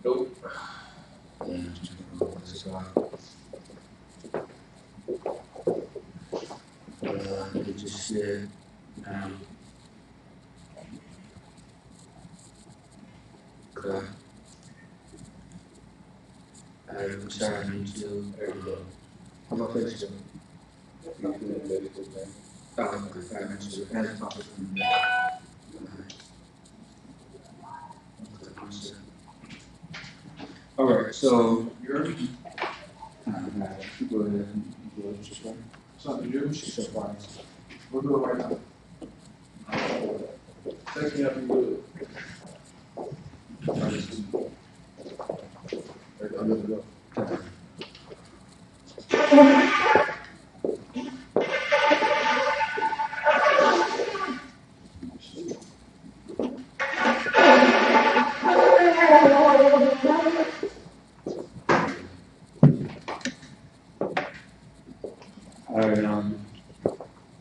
Nope. It just said, okay. I'm sorry, I need to. I'm on Facebook. All right, so you're go ahead and do it just right. Something new? We'll do it right now. Take me up and do it. All right,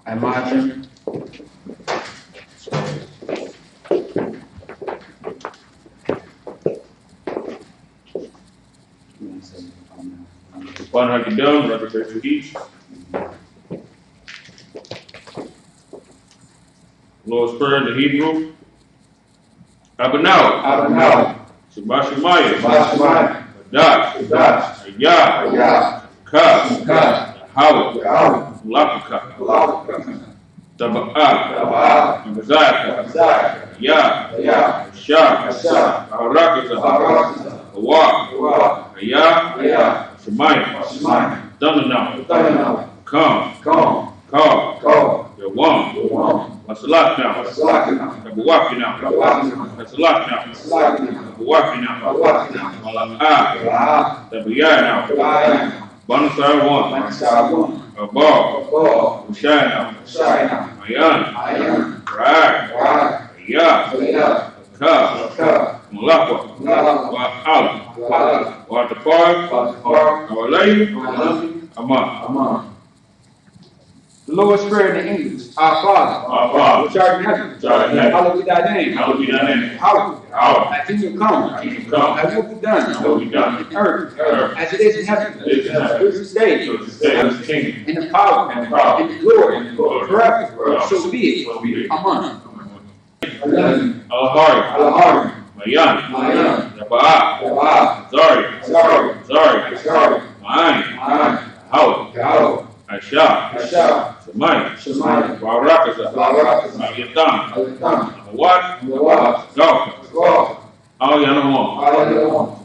I'm watching. One hundred down, represent to each. Lord's Prayer in the Hebrew. Abanaw. Shabashimaya. Dash. Ayah. Ka. Howard. Lapaka. Taba'ah. Mazaka. Ya. Shah. Barakata. Hawa. Ayah. Shemaya. Dunanau. Come. Call. Yawam. Masalat now. Kabawaki now. Masalat now. Kabawaki now. Malakah. Tabiyah now. Banasar 1. Abal. Ushai now. Mayan. Rag. Ayah. Ka. Malakwa. Wa'al. Wa'atapar. Awalay. Amah. The Lord's Prayer in the English. Our Father, which art in heaven, hallowed be thy name. Hallowed. Thy kingdom come. Thy will be done. In earth, as it is in heaven. Give us this day. In the power. In the glory. Forever. So be it. Amen. Alahari. Mayan. Yaba'ah. Zari. Ma'an. Howard. Aisha. Shemaya. Barakata. Yatam. Awad. Gawka. Al-Yanamon.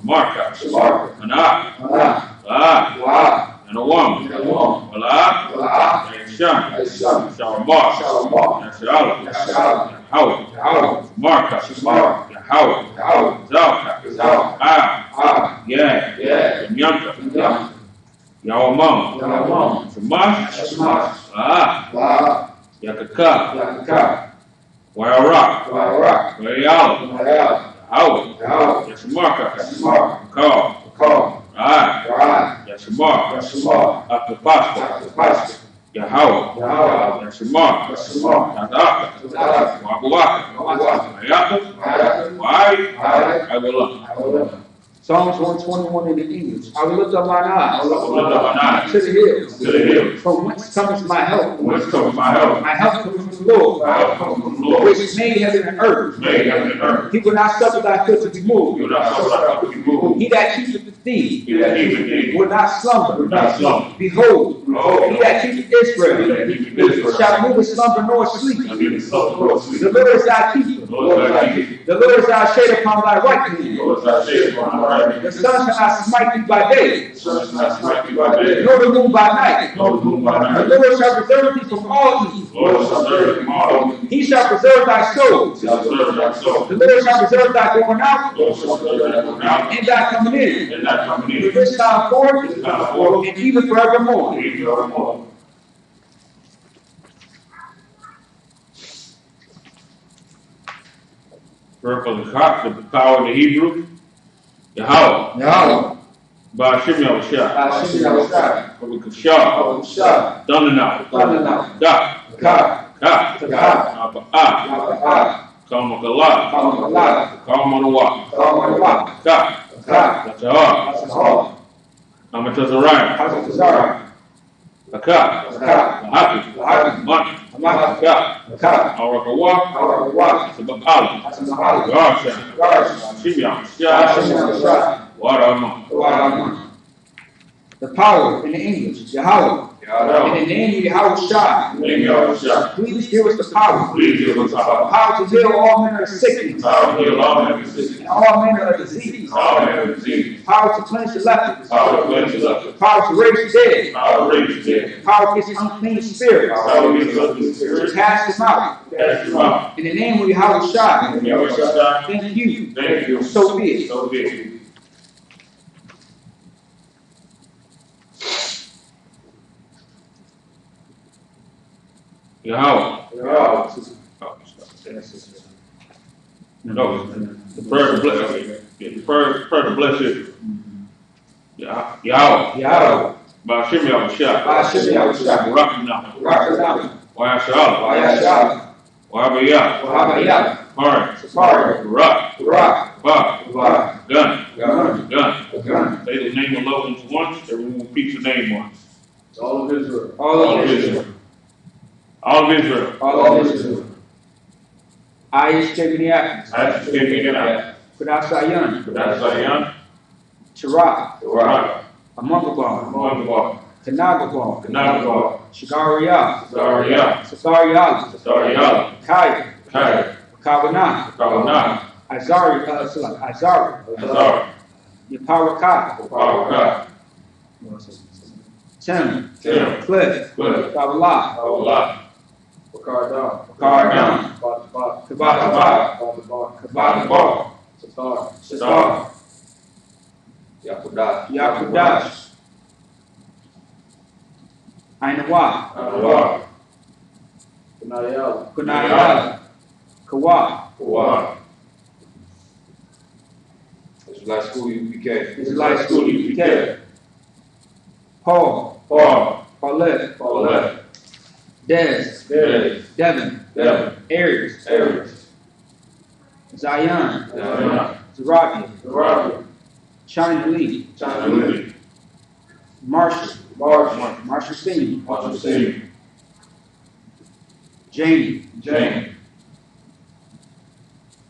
Marka. Anak. La'ah. Yanawam. Bala'ah. Aisham. Shalamar. Yashalam. Howard. Marka. Howard. Zalka. Yeah. Yanka. Yawamam. Shamash. Yakaka. Wayarak. Wayal. Howard. Yashamarka. Call. Yashamar. After Yahweh. Yashamar. Yadaka. Wabawaka. Ayaka. I will love. Psalms 121 in the English. I will lift up mine eyes to the hills. From whence cometh my help? My help comes from the Lord, which made heaven and earth. He will not suffer thy foot to be moved. He that keepeth thee will not slumber. Behold, he that keepeth Israel shall neither slumber nor sleep. The Lord is thy keeper. The Lord is thy shade upon thy right hand. The sun shall not smite thee by day, nor the moon by night. The Lord shall preserve thee from all evil. He shall preserve thy soul. The Lord shall preserve thy going out and thy coming in. From this time forth and even forevermore. Prayer for the cock, the power in the Hebrew. Yahweh. Ba'ashim Yahushua. Kabukashah. Dunanau. Ka. Aba'ah. Kalmakalah. Kalmanawa. Ka. Latahar, Amatazariah, Hazazariah, Laka, Lahaki, Maki, Arakawa, Sabakali, Garsha, Shimya, Warama. the power in the English, Yahweh. In the name of Yahweh, please give us the power. Power to heal all manner of sickness. And all manner of disease. Power to cleanse the lepers. Power to raise the dead. Power against unclean spirits. To cast them out. In the name of Yahweh, thank you. So be it. Yahweh. No, the prayer to bless. The prayer to bless you. Yahweh. Ba'ashim Yahushua. Rakina. Wayashala. Wahabaya. Hard. Rock. Gun. Say the name of loved ones once, everyone repeats the name once. All of Israel. All of Israel. I.S.U.P.K. Kudasayan. Tarak. Amungabal. Kanagabal. Shagariah. Safariah. Kaya. Kavanah. Azari. Yaparakah. Tim. Cliff. Kabbalah. Bakardam. Kabbalah. Satar. Yakudash. Ainawa. Kunayala. Kawa. Israelite school U.P.K. Paulette. Des. Devin. Aries. Zion. Zerabia. China Lee. Marshall Senior. Janie.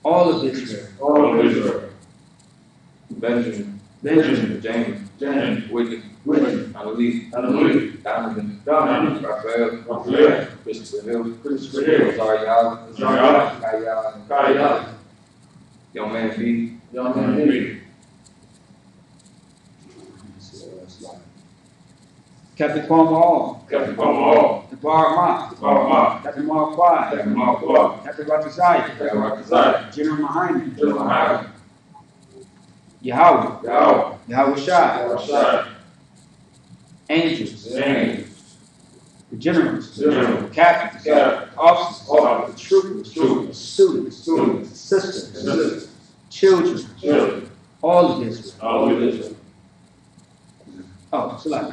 All of Israel. Benjamin. James. Whitney. Annalise. Donovan. Raphael. Christopher Hill. Kayala. Young man B. Captain Palmer Hall. Tabar Ma. Captain Mark Quad. Captain Ratazai. General Mahaina. Yahweh Shai. Angels. The generals. Captains. Officers. Troopers. Students. Sisters. Children. All of Israel. Oh, select.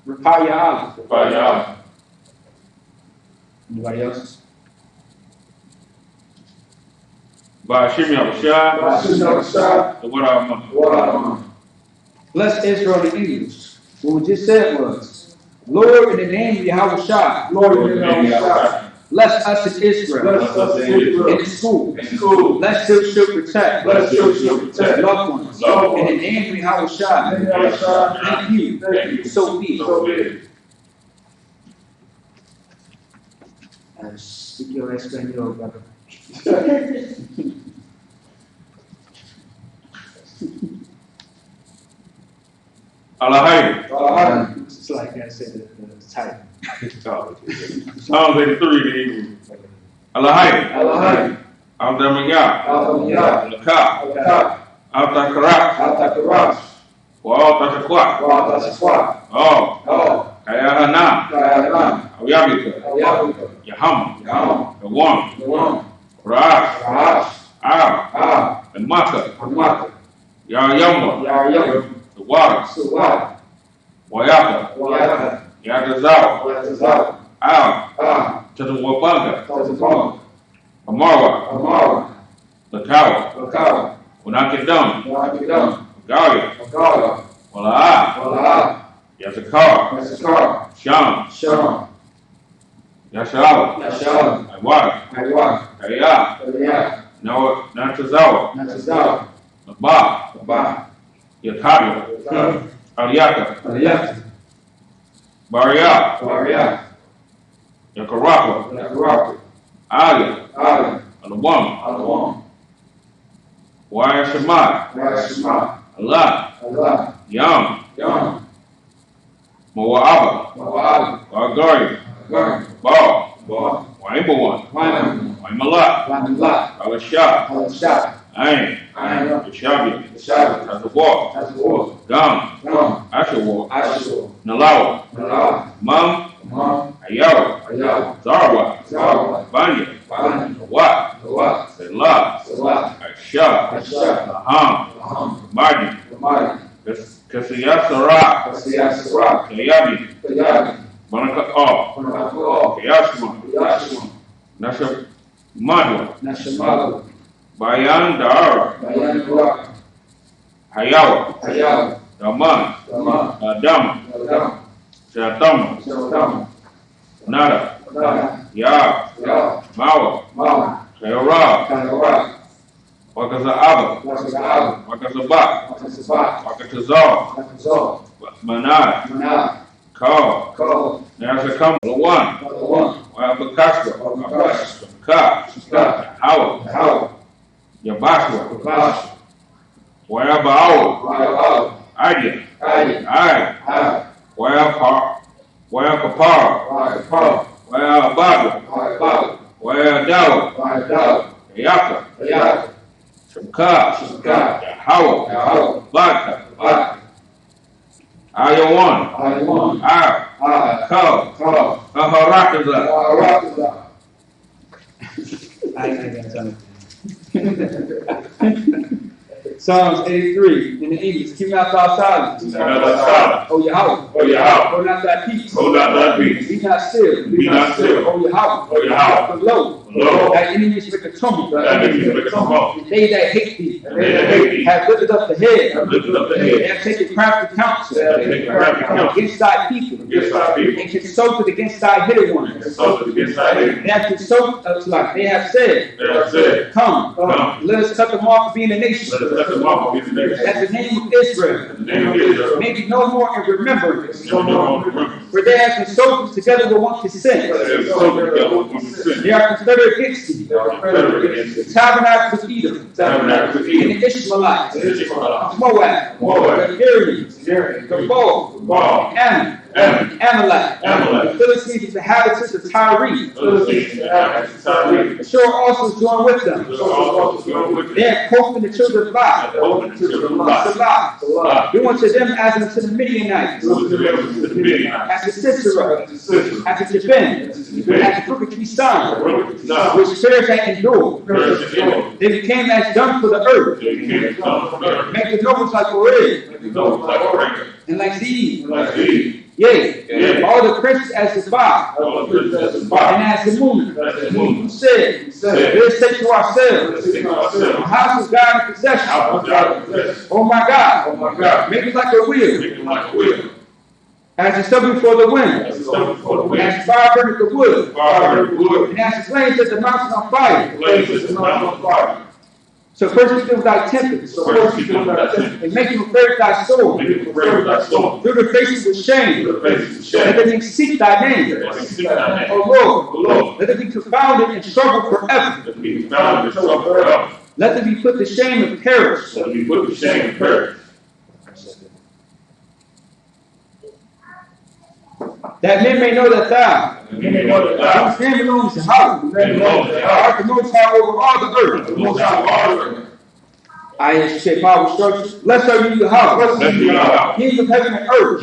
Rapaya. Anybody else? Ba'ashim Yahushua. The Warama. Bless Israel in English. What we just said was, Lord, in the name of Yahweh, bless us in Israel. In the school. Bless them should protect. Loved ones. In the name of Yahweh, thank you. So be it. Speak your Espanol, brother. Alahai. It's like I said, the title. Psalms 83. Alahai. Al-Damiyah. Laka. Al-Takarak. Wa-Al-Takakwak. Oh. Kayahana. Au-Yabika. Yahama. Gawam. Ra'ash. The Maka. Yar-Yamba. The water. Wayaka. Yagazao. Tazawabanga. Amarwa. The tower. Unakidam. Galia, Galia, Wala'a, Yasakar, Sham, Yashala, Iwata, Kaya, Natazawa, Ba, Yakadia, Ariaka, Baria, Yakaraka, Alia, Alawam, Wire Shemai, Allah, Yam, Moa'aba, Agari, Ba, Waimawan, Waimalat, Alashah, Ain, Yashabia, Tazawar, Gam, Ashawar, Nalawa, Mam, Ayawa, Zarwa, Banya, Wat, Selah, Aisha, Laham, Mardi, Kasiyasara, Kayabi, Banaka, Kayashma, Nasha Madwa, Bayan Dar, Hayawa, Daman, Adam, Shatama, Nada, Ya, Mawa, Kayara, Wakazaaba, Wakatazar, Manad, Kal, Nazakam, Lawan, Wabakashwa, Ka, Hawa, Yabashwa, Wayabawa, Idea, Wayapar, Wayababa, Wayadawa, Yaka, Shaka, Hawa, Baka, Ayawan, Kal, Kaharakaza. Psalms 83 in the English. Keep not thy silence. O Yahweh. Hold not thy peace. Be not still. O Yahweh. For lo, thy enemies make a tumult. And they that hate thee have lifted up the head. They have taken crafty counsel against thy people. And consulted against thy hidden ones. They have consulted us like they have said, Come, let us cut them off being a nation. That the name of Israel may be no more in remembrance. For they have consulted together with one consent. They are confederate against thee. The tabernacles of Edom, and the Ishmaelites, Moab, the Syrians, the Bow, Amalek, the Philistines, the inhabitants of Tyre. Ashur also joined with them. They had coasted the children of Lot, Salah, do unto them as unto the Midianites, as to Sisera, as to Jabin, as to Brook of Kisan, which prayers that endure. They became as dung for the earth. Make the nobles like Oreg, and like Zee. Yea, all the princes as the bar, and as the moon, who said, let us take to ourselves the house of God in possession. Oh my God, make it like a wheel. As the stubble before the wind, as the fire burneth the wood, and as the flames set the mountain on fire. So first you build thy temple, and make you afraid of thy soul. Through the faces with shame, let them seek thy name. O Lord, let them be confounded and troubled forever. Let them be put to shame and perish. That men may know that thou, whose name belongs to Yahweh, art the most high over all the earth. I.S.U.P.K. power structure. Blessed are you, Yahweh, King of heaven and earth,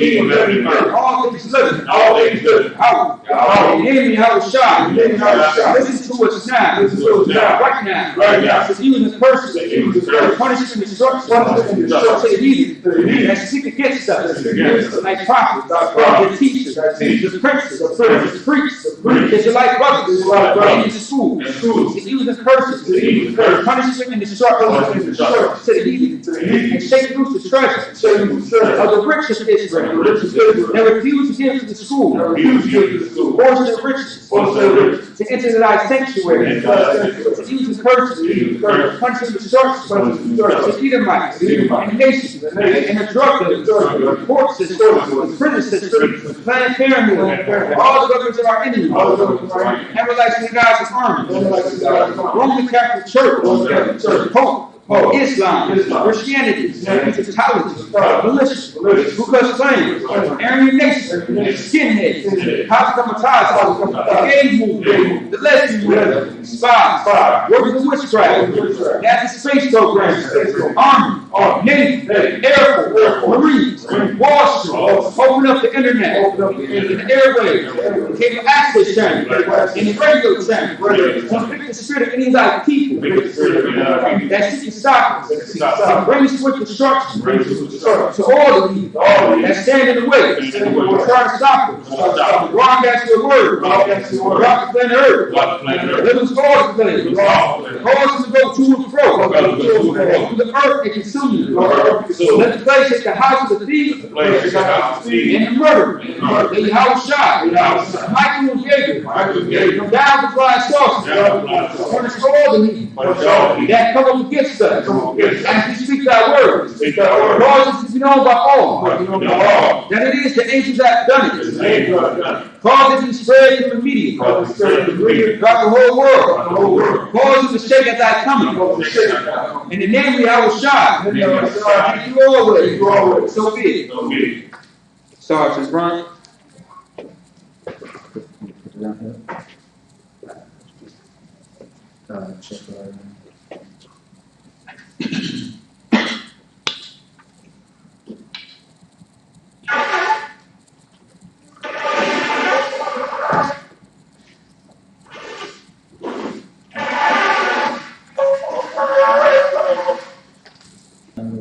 all things living, Yahweh. The enemy, Yahweh, shine. Listen to us now, right now. Because even the person, punishment and destruction, to the heathen, that speak against us, like prophets, the teachers, the princes, the priests, Israelite brothers and in the schools to use the curses, punishment and destruction to the heathen, and shake loose the treasure of the rich of Israel, and refuse to give to the school portion of riches, to enter thy sanctuary, to use the curses, punishment and destruction to Edomites, and nations, and the drug dealers, the court system, the prison system, Planned Parenthood, all the governments of our enemies, Israelites and God's army, Roman Catholic Church, Pope, Islam, Christianity, Scientology, militia, Ku Klux Klan, Aryan Nation, skinheads, Hakamataza, gay movement, the lesbian movement, spies, workers of witchcraft, NASA space programs, Army, Navy, Air Force, Marines, Wall Street, open up the internet, the airwaves, cable access channel, and the radio channel, convict the spirit of any of thy people that seek to stop us, bring us with destruction to all the evil that stand in the way, try to stop us, rock against your word, rock the planet earth, let us cause the planet, cause us to go to and fro, through the earth and consume it. Let the place take the house of the thief and the murderer, the I.S.U.P.K, Michael and Gabriel, come down to fly saucers, punish all the evil that come up against us. As we speak thy word, cause us to be known by all that it is the angels that have done it. Cause it to be spread through the media, throughout the whole world. Cause it to shake at thy coming. In the name of I.S.U.P.K, thank you always. So be it. Sergeant Brown.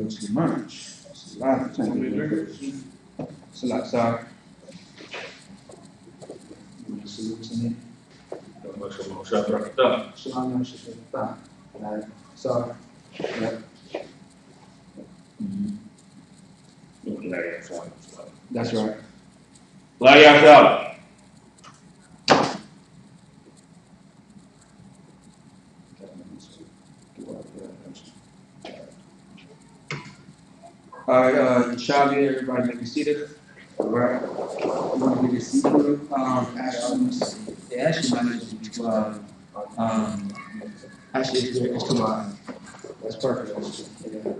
Too much. It's a lot of time. It's a lot, sorry. Sorry. That's right. All right, Charlie, everybody may be seated. All right. We're going to get Ezekiel. Actually might need to be 12. Actually, it's 12. That's perfect. Yeah.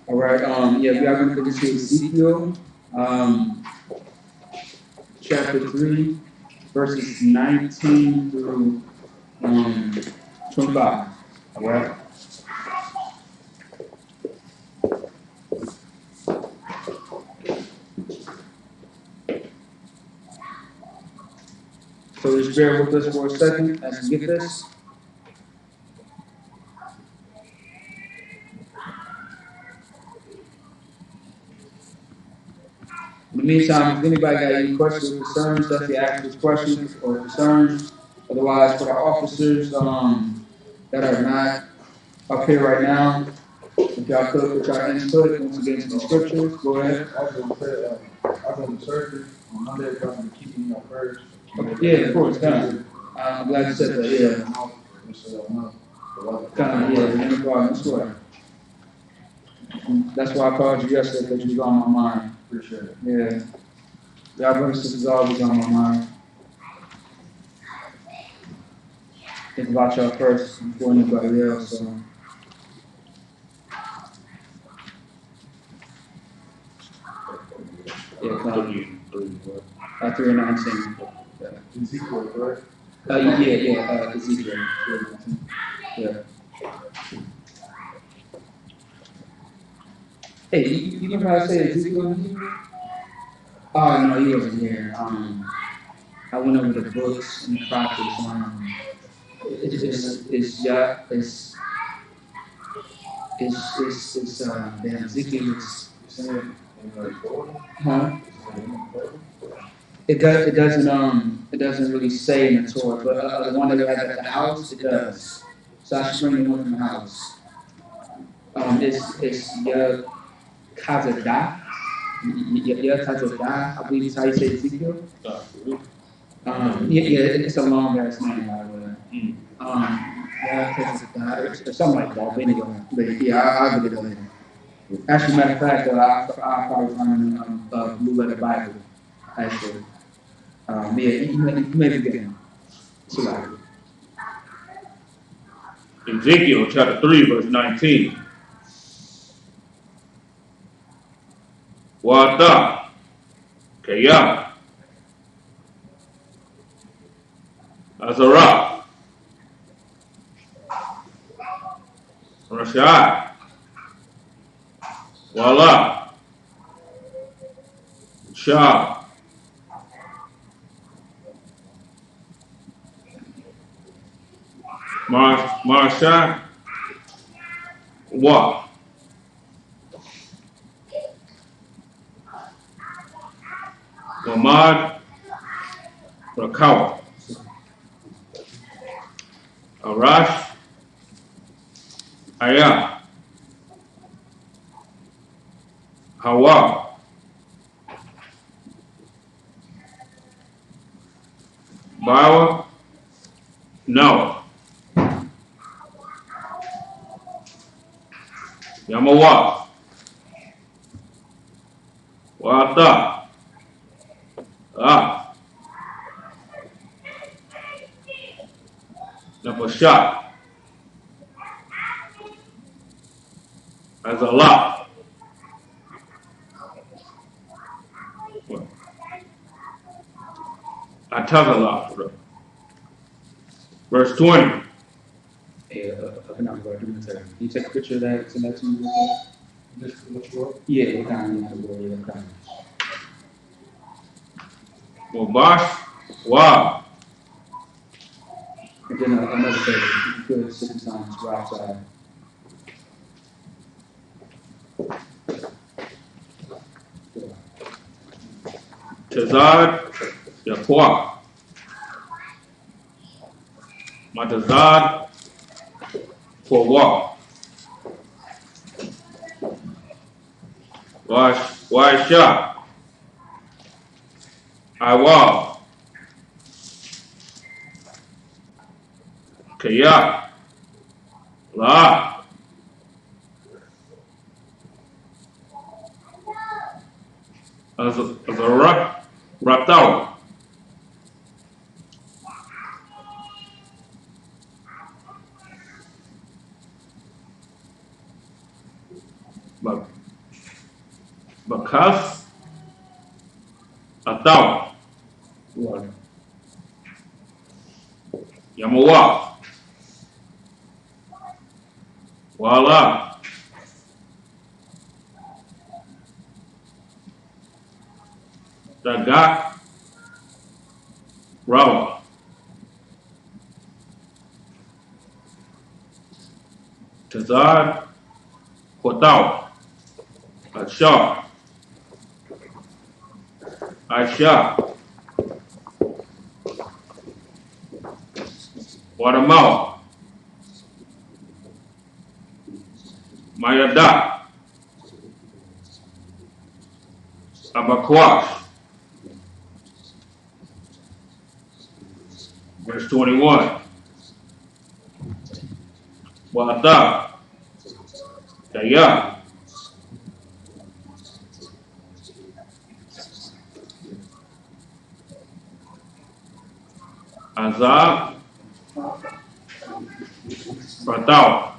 All right, yeah, we are going to get to Ezekiel. Chapter 3, verses 19 through 25. All right. So just bear with us for a second as we get this. In the meantime, if anybody got any questions or concerns, definitely ask those questions or concerns. Otherwise, for our officers that are not up here right now, if y'all could put y'all input once again into the scriptures, go ahead. I was going to say, I go to surgery on Monday, but I'm keeping your prayers. Yeah, of course, kind of. I'm glad you said that, yeah. Kind of, yeah, no problem, that's right. That's why I called you yesterday, because you was on my mind. Appreciate it. Yeah. Y'all brothers and sisters always on my mind. Think about y'all first before anybody else, so. Yeah, come on. 3 and 19. Yeah. Ezekiel, right? Ezekiel. Yeah. Hey, you know how I say Ezekiel in Hebrew? Oh, no, he wasn't here. I went over the books and the prophets. It's yeah, it's damn Ezekiel is, huh? It doesn't really say in the Torah, but the one that we have at the house, it does. So I should bring the one from the house. It's Kazadah. Kazadah, I believe is how you say Ezekiel. It's a long ass name, by the way. Kazadah, or something like that. But anyway, I'll get it later. Actually, matter of fact, I'll probably find Blue Letter Bible. Actually, you may be getting it. Ezekiel chapter 3, verse 19. Wa'ata Kaya Azara Rashad Wala Shah Marsha Wa Mamad Rakawa Arash Ayah Hawa Bawa Noah Yamawa Wa'ata Napashat as a lot. I tell a lot. Verse 20. Hey, no, bro, do me a favor. Can you take a picture of that and send that to me real quick? Yeah, what kind of Wabash Wa. And then another favor, if you could 6 times go outside. Tazad Yaqua. Matazad for walk. Waisha. Iwa. Kaya. La. As a Raptau. Bakas Atau Yamawa Wala Dagat Rawa Tazad Hotau Ashar Aisha Watermouth Mayada Abakwash. Verse 21. Wa'ata Kaya Azab Ratau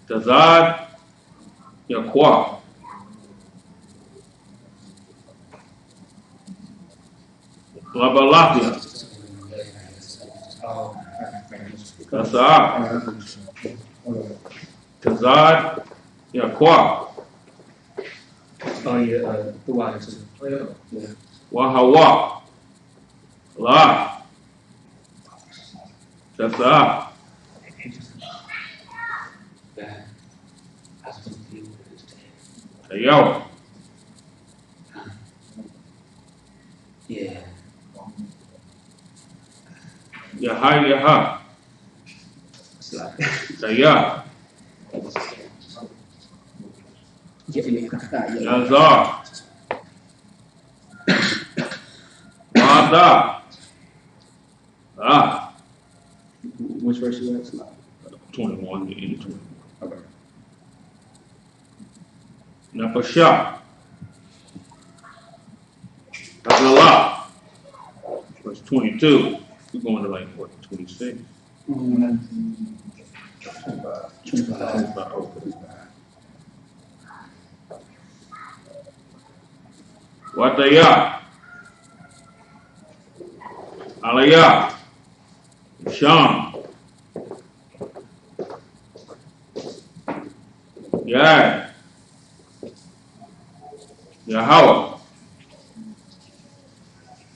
Tazad Yaqua Labalafia Kasa'at Tazad Yaqua Oh, yeah, the water. Wahawa La That's up. that has to deal with his day. Hey, yo. Yeah. Yaha. It's like, Say ya. yeah. Yazar. Wada. Ah. Which verse you at? Like, 21 to 20. okay. Napasha. That's a lot. Verse 22. We're going to like, what, 26? 25. Okay. Wataya. Alaya. Sham. Yeah. Yahweh.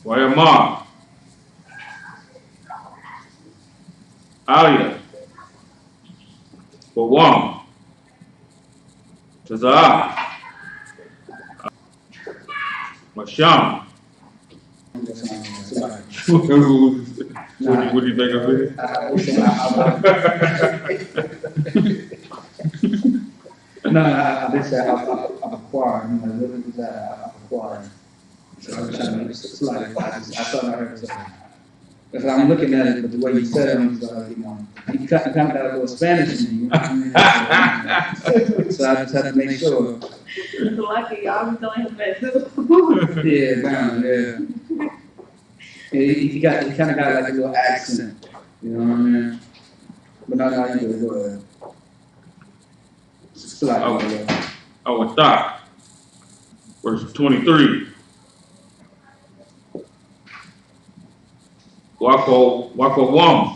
Wayama. Alia. Wawam. Tazah. Masham. What do you think of it? No, they said I'm acquiring. I'm like, what is that? I'm acquiring. So I'm trying to make it like, I thought I heard something. If I'm looking at it, but the way you said it, I'm just like, you kind of got a little Spanish in you. You know what I mean? So I just have to make sure. It's lucky y'all be telling him that too. Yeah. He kind of got like a little accent. You know what I mean? But no, you do it. Go ahead. It's like, I would stop. Verse 23. Wako Wam.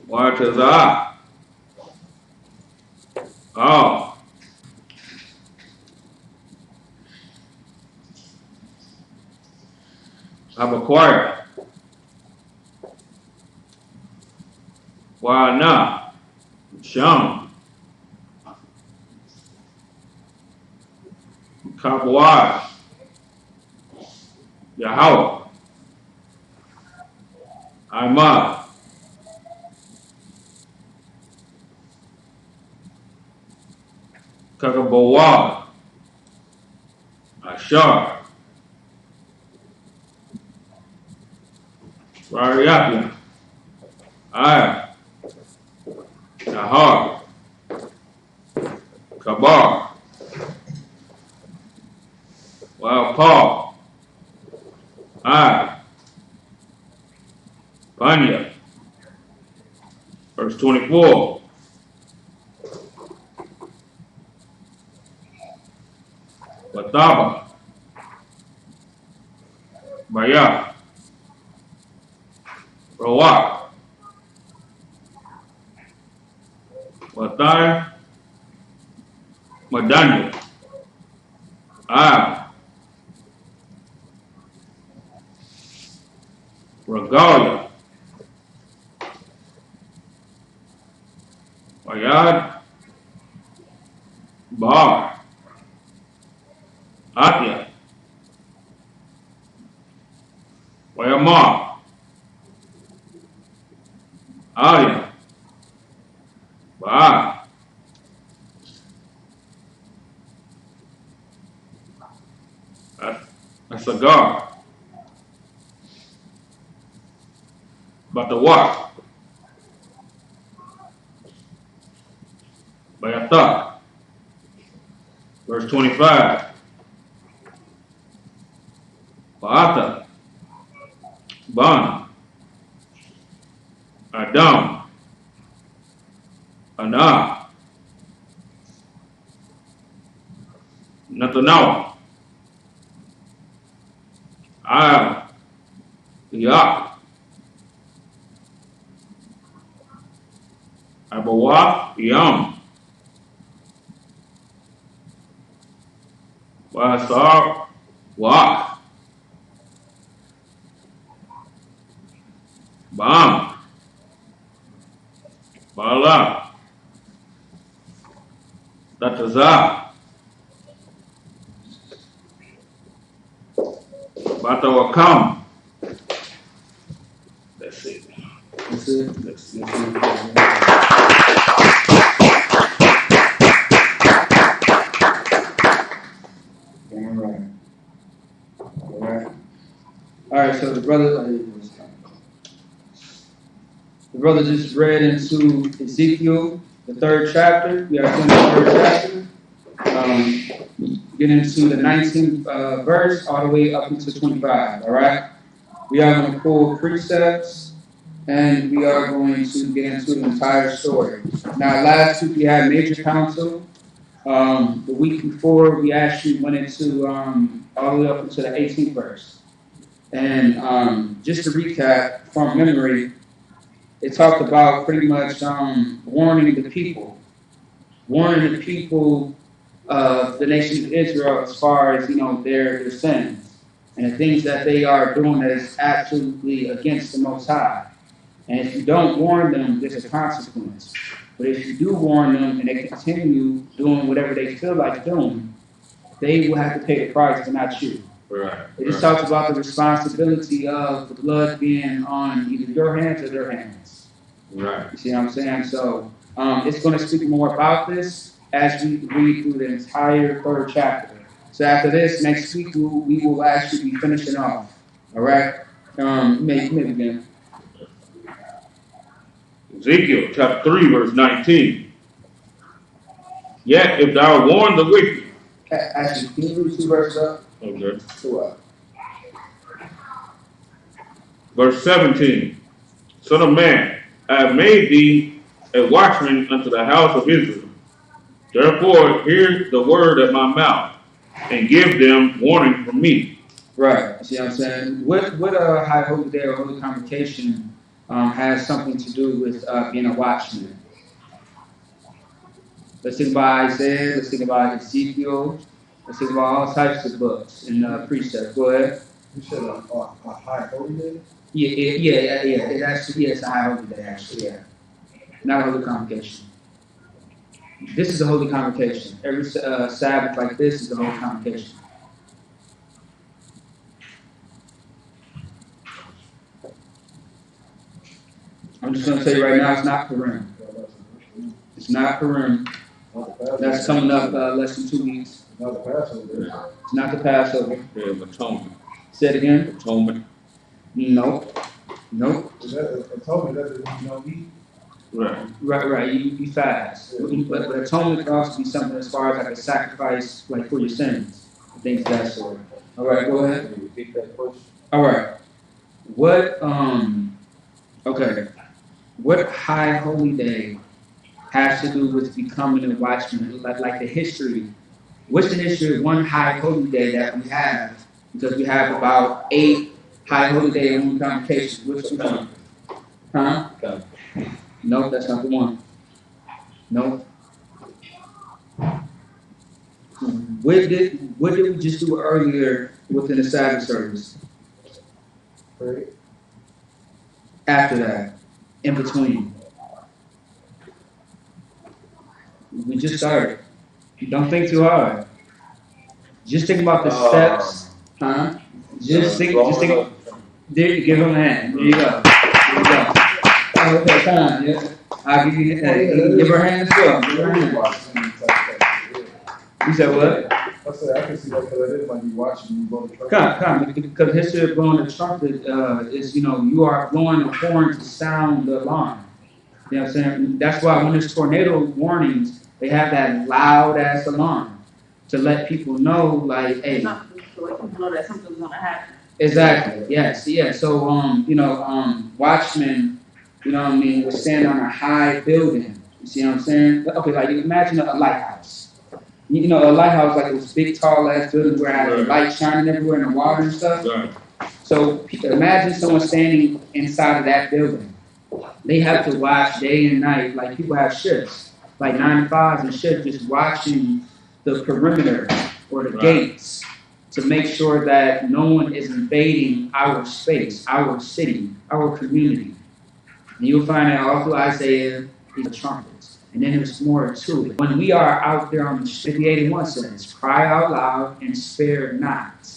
Wataza. Oh. I've acquired. Why not? Sham. Kabwaj. Yahweh. Imad. Kakabawad. Ashar. Rariapia. Aya. Nahar. Kabar. Wow, Paul. Panya. Verse 24. Wataba. Maya. Rawak. Watai. Madanya. Regalia. Ayad. Bar. Atya. Wayama. Alia. Ba. A cigar. But the what? By a thought. Verse 25. Ba'ata. Ban. Adam. Ana. Nathanawa. I.S.U.P.K. Abawa. Yam. Wasar. Wak. Huzzah. Bato Akam. That's it. That's it. That's it. All right, so the brother just read into Ezekiel, the 3rd chapter. We are in the 3rd chapter. Get into the 19th verse all the way up into 25, all right? We are going to pull precepts, and we are going to get into the entire story. Now, last week we had major council. The week before, we actually went into all the way up into the 18th verse. And just to recap from memory, it talked about pretty much warning the people of the nation of Israel as far as, their sins and the things that they are doing that is absolutely against the Most High. And if you don't warn them, there's a consequence. But if you do warn them and they continue doing whatever they feel like doing, they will have to pay the price, but not you. Right. It just talks about the responsibility of the blood being on either your hands or their hands. Right. You see what I'm saying? So it's going to speak more about this as we read through the entire 3rd chapter. So after this, next week, we will actually be finishing off. All right? Maybe again. Ezekiel chapter 3, verse 19. Yet if thou warn the wicked. Actually, can you read 2 verses up? Okay. 2 up. Verse 17. Son of man, I have made thee a watchman unto the house of Israel. Therefore, hear the word of my mouth, and give them warning from me. Right. See what I'm saying? What a high holy day or holy convocation has something to do with being a watchman. Let's think about Isaiah. Let's think about Ezekiel. Let's think about all types of books and precepts. Go ahead. You said a high holy day? Yeah. It actually is a high holy day, actually, yeah. Not a holy convocation. This is a holy convocation. Every Sabbath like this is a holy convocation. I'm just going to tell you right now, it's not Purim. It's not Purim. That's coming up less than 2 weeks. Not the Passover. It's not the Passover. Day of Atonement. Say it again. Atonement. Nope. Atonement doesn't mean you don't eat. Right. You fast. But atonement can also be something as far as like a sacrifice, like for your sins, things of that sort. All right, go ahead. Can you repeat that question? All right. What high holy day has to do with becoming a watchman? Like the history. What's the history of one high holy day that we have? Because we have about 8 high holy day and convocations. Which one? Huh? Nope, that's not the one. Nope. What did we just do earlier within the Sabbath service? Pray. After that, in between. We just started. Don't think too hard. Just think about the steps. Huh? Just think. There, give him a hand. There you go. There you go. Okay, come on. Yeah. I'll give you give her a hand as well. Give her a hand. You said what? I said I can see that because I didn't like you watching you blow the trumpet. Come. Because the history of blowing the trumpet is, you are blowing a horn to sound the alarm. You know what I'm saying? That's why when there's tornado warnings, they have that loud ass alarm to let people know, like, hey. So it can blow that something's gonna happen. Exactly. Yes. Yeah. So, watchmen, would stand on a high building. You see what I'm saying? Okay, like imagine a lighthouse. A lighthouse like those big tall ass buildings where it has the light shining everywhere in the water and stuff. Right. So imagine someone standing inside of that building. They have to watch day and night. Like people have shifts, like 9 to 5s and shifts, just watching the perimeter or the gates to make sure that no one is invading our space, our city, our community. And you'll find that all through Isaiah, these trumpets. And then there's more to it. When we are out there on the street, 81 says, cry out loud and spare not.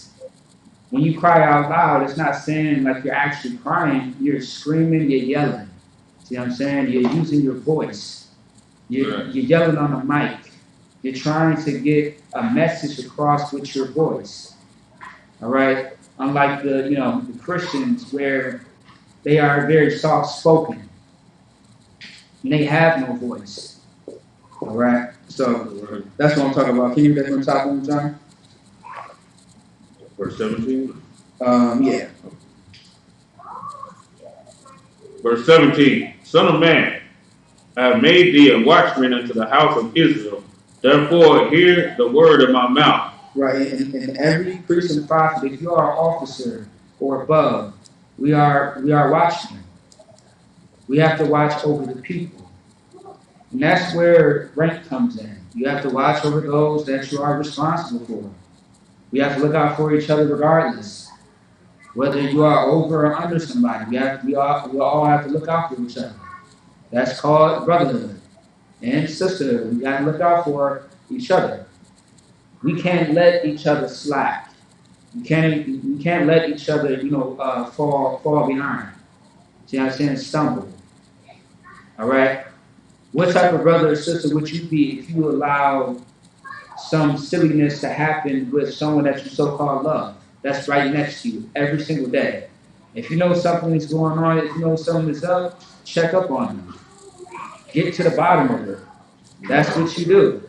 When you cry out loud, it's not saying like you're actually crying. You're screaming, you're yelling. See what I'm saying? You're using your voice. You're yelling on the mic. You're trying to get a message across with your voice. All right? Unlike the Christians where they are very soft-spoken. And they have no voice. All right? So that's what I'm talking about. Can you read that from the top one, John? Verse 17? Yeah. Verse 17. Son of man, I have made thee a watchman unto the house of Israel. Therefore, hear the word of my mouth. Right, and every priest and prophet, if you are an officer or above, we are watchmen. We have to watch over the people. And that's where rank comes in. You have to watch over those that you are responsible for. We have to look out for each other regardless. Whether you are over or under somebody, we all have to look out for each other. That's called brotherhood and sisterhood. We got to look out for each other. We can't let each other slack. We can't let each other, fall behind. See what I'm saying? Stumble. All right? What type of brother or sister would you be if you allow some silliness to happen with someone that you so-called love? That's right next to you every single day. If you know something is going on, if you know something is up, check up on them. Get to the bottom of it. That's what you do.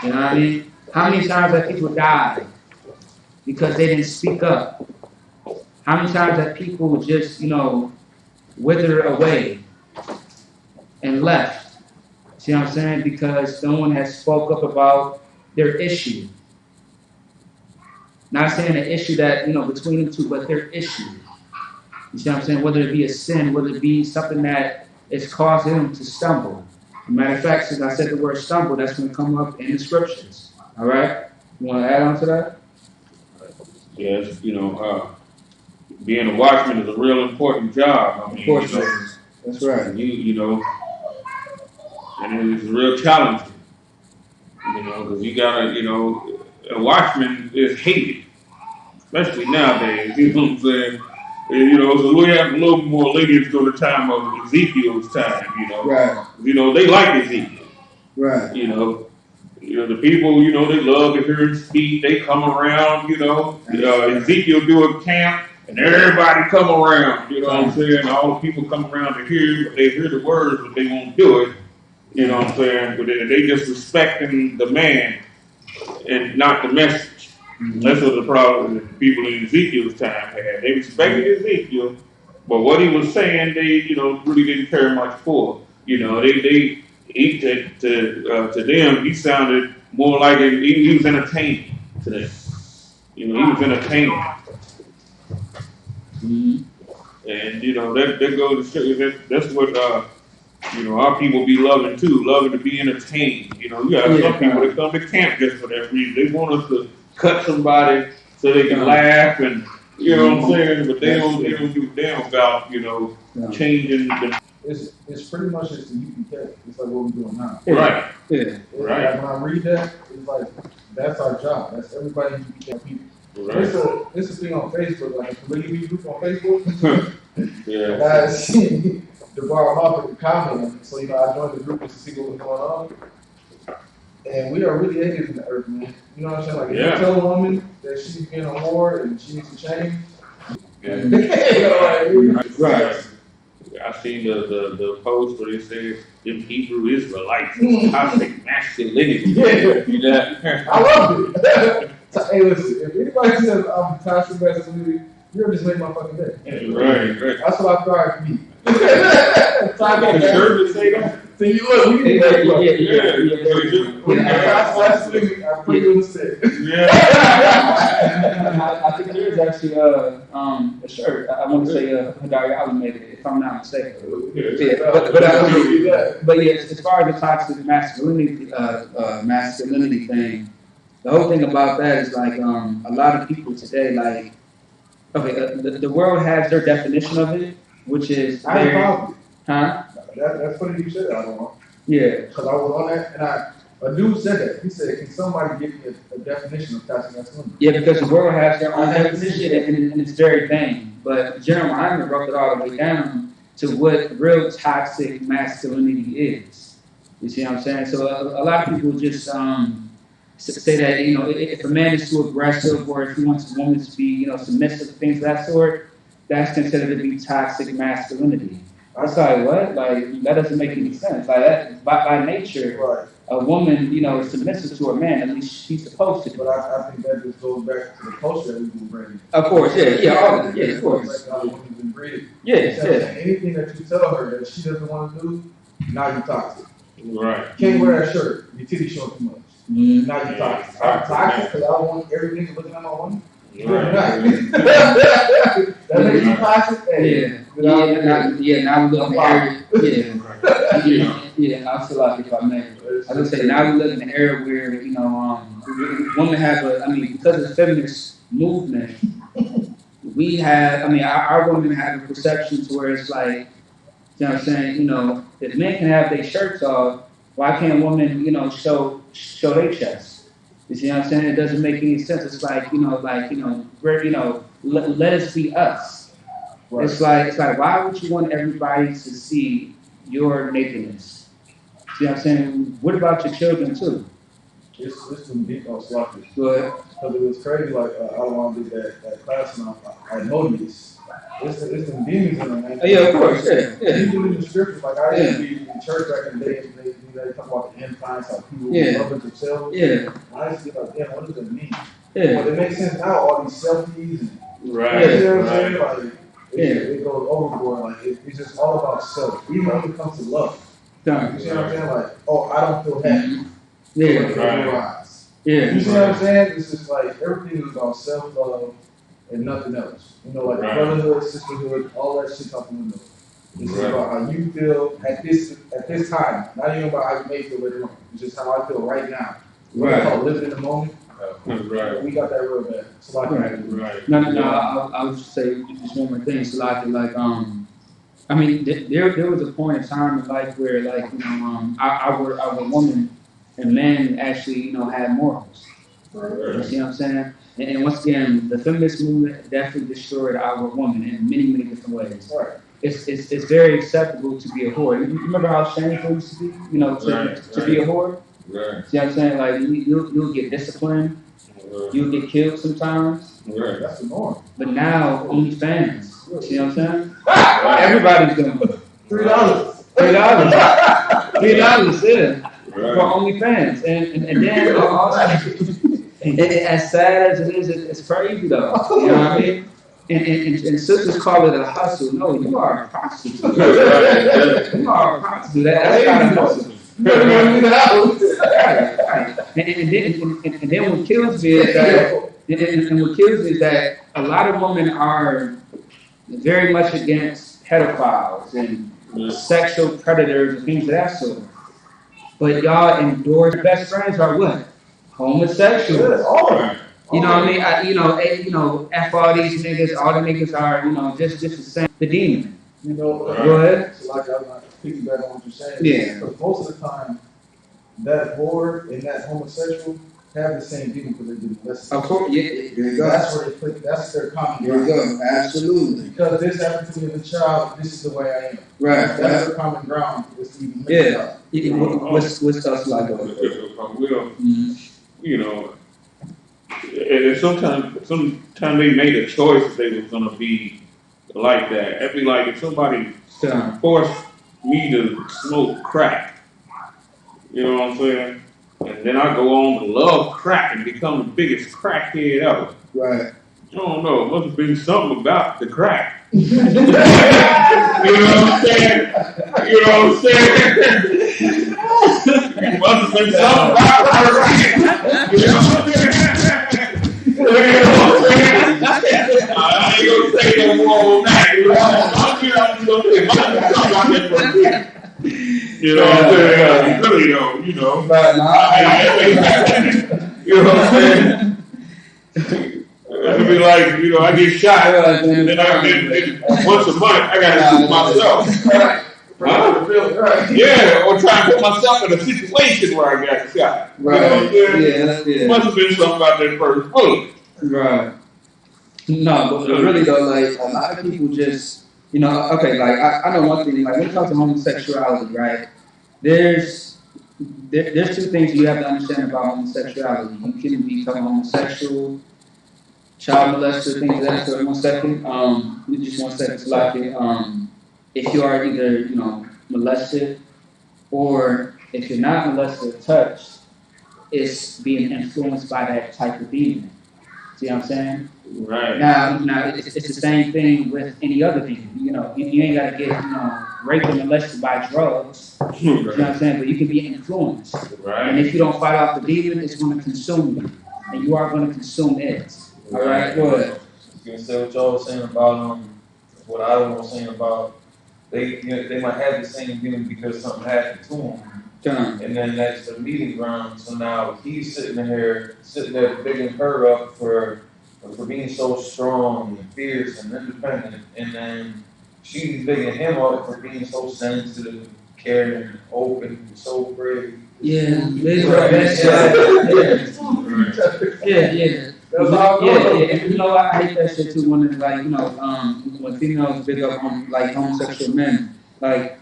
You know what I mean? How many times have people died because they didn't speak up? How many times have people just, wither away and left? See what I'm saying? Because no one has spoke up about their issue. Not saying an issue that, between the two, but their issue. You see what I'm saying? Whether it be a sin, whether it be something that is causing them to stumble. As a matter of fact, since I said the word stumble, that's going to come up in the scriptures. All right? You want to add on to that? Yes, being a watchman is a real important job. I mean, Of course, that's right. And it's real challenging. Because you gotta, a watchman is hated, especially nowadays. You know what I'm saying? So we have a little more lineage to the time of Ezekiel's time. Right. They like Ezekiel. Right. The people, they love to hear him speak. They come around. Ezekiel do a camp, and everybody come around. You know what I'm saying? All the people come around to hear. They hear the words, but they won't do it. You know what I'm saying? But they just respecting the man and not the message. Mm-hmm. That's what the problem that the people in Ezekiel's time had. They respected Ezekiel, but what he was saying, they really didn't care much for. To them, he sounded more like he was entertaining to them. He was entertaining. Mm-hmm. And that goes to show that's what our people be loving too, loving to be entertained. You have some people that come to camp just for that reason. They want us to cut somebody so they can laugh and what I'm saying, but they don't give a damn about changing the. It's pretty much just the U.P.K. It's like what we're doing now. Right. Yeah. Right. Like when I read that, it's like that's our job. That's everybody in U.P.K. people. Right. It's a thing on Facebook, like a polygamy group on Facebook. Yeah. And I see the bar off the comment, so I joined the group just to see what was going on. And we are really haters in the earth, man. You know what I'm saying? Like if you tell a woman that she's being a whore and she needs to change. Yeah. Right. I seen the post where they said them Hebrew Israelites, toxic masculinity. Yeah. I love it. Hey, listen, if anybody says I'm toxic masculinity, you're just making my fucking day. Right. That's what I thought to be. So I got a shirt to say that. So you look, we need that. I put you in the set. Yeah. I think there is actually a shirt. I want to say Hidari Ali made it, if I'm not mistaken. But yes, as far as the toxic masculinity thing, the whole thing about that is like a lot of people today, like, the world has their definition of it, which is That's funny huh? That's funny you said that. I don't know. Yeah. Because I was on that, and a dude said that. He said, "Can somebody give me a definition of toxic masculinity?" Yeah, because the world has their own definition, and it's very vain. But GEN.YAHANNA broke it all the way down to what real toxic masculinity is. You see what I'm saying? So a lot of people just say that, you know, if a man is too aggressive or if he wants a woman to be, you know, submissive, things of that sort, that's considered to be toxic masculinity. I was like, what? Like, that doesn't make any sense. Like, that, by nature, Right. a woman, you know, is submissive to a man, at least she's supposed to. But I think that just goes back to the culture that we've been bringing. Of course, yeah, of course. Like how the women's been breeded. Yeah. Anything that you tell her that she doesn't want to do, now you toxic. Right. Can't wear that shirt. Your titty showing too much. Now you toxic. I'm toxic because I want everything looking at my woman. You're not. That makes you toxic. Hey, Now we look in the area. I feel like if I may, I would say now we live in an era where, you know, women have because of the feminist movement, we have, our women have a perception to where it's like, you know what I'm saying, you know, if men can have their shirts off, why can't women, you know, show their chest? You see what I'm saying? It doesn't make any sense. It's like, we're, let us be us. Right. It's like, why would you want everybody to see your nakedness? See what I'm saying? What about your children too? It's some deep on sloppy. Go ahead. Because it was crazy, like, I don't want to do that class and I noticed. It's some demons in there, man. Yeah, of course, yeah. Even in the scriptures, like I used to be in church back in the day, and they talk about the end times, how people love themselves. Yeah. I used to be like, damn, what does that mean? Yeah. But it makes sense now, all these selfies and you know what I'm saying? Like, it goes overboard. Like it's just all about self. Even when it comes to love. You see what I'm saying? Like, oh, I don't feel happy. Yeah. Yeah. You see what I'm saying? It's just like everything is about self-love and nothing else. You know, like brotherhood, sisterhood, all that shit out the window. It's just about how you feel at this time. Not even about how you may feel later on. It's just how I feel right now. Right. It's called living in the moment. Right. We got that real bad. So like, right. No. I would just say just one more thing. So like there was a point in time in life where our woman and men actually, had morals. You see what I'm saying? And once again, the feminist movement definitely destroyed our woman in many, many different ways. Right. It's very acceptable to be a whore. You remember how shameful it used to be, to be a whore? Right. See what I'm saying? Like you'll get disciplined, you'll get killed sometimes. Right. That's the norm. But now OnlyFans. See what I'm saying? Everybody's doing it. $3. $3, yeah. For OnlyFans. And then as sad as it is, it's crazy though. You know what I mean? And sisters call it a hustle. No, you are a prostitute. You are a prostitute. That's not a hustle. Right. And then what kills me is that a lot of women are very much against pedophiles and sexual predators and things of that sort. But y'all endorse best friends are what? Homosexuals. You know what I mean? F all these niggas, all the niggas are, just the same. The demon. Go ahead. So like I'm not piggyback on what you're saying. Yeah. Because most of the time, that whore and that homosexual have the same demon because they didn't listen. Of course, yeah. That's where they put. That's their common ground. There you go. Absolutely. Because this happened to me as a child. This is the way I am. Right. That's their common ground. Is to even What's stuff like that? And sometimes they made a choice that they was gonna be like that. It'd be like if somebody forced me to smoke crack. You know what I'm saying? And then I go on to love crack and become the biggest crackhead ever. Right. I don't know. It must have been something about the crack. You know what I'm saying? You must have been something about the crack. You know what I'm saying? I ain't gonna say no more on that. You know what I'm saying? Really though, you know what I'm saying? It'd be like, I get shot, and then once a month I gotta shoot myself. Right. Yeah, or trying to put myself in a situation where I got shot. Right. You know what I'm saying? Yeah. Must have been something about that first bullet. Right. No, but really though, like a lot of people just, okay, like I know one thing, like when it comes to homosexuality, right? There's two things you have to understand about homosexuality. You can become homosexual, child molester, things of that sort. 1 second, just 1 second, so like if you are either molested or if you're not molested or touched, it's being influenced by that type of demon. See what I'm saying? Right. Now it's the same thing with any other demon. You ain't got to get raped and molested by drugs. You know what I'm saying? But you can be influenced. Right. And if you don't fight off the demon, it's going to consume you, and you are going to consume it. All right. Go ahead. You can say what y'all was saying about what I was saying about they might have the same demon because something happened to them. And then that's the meeting ground. So now he's sitting there bigging her up for being so strong and fierce and independent. And then she's bigging him up for being so sensitive, caring, open, and so brave. Yeah. Yeah. I hate that shit too. When it's like, when females big up on like homosexual men, like,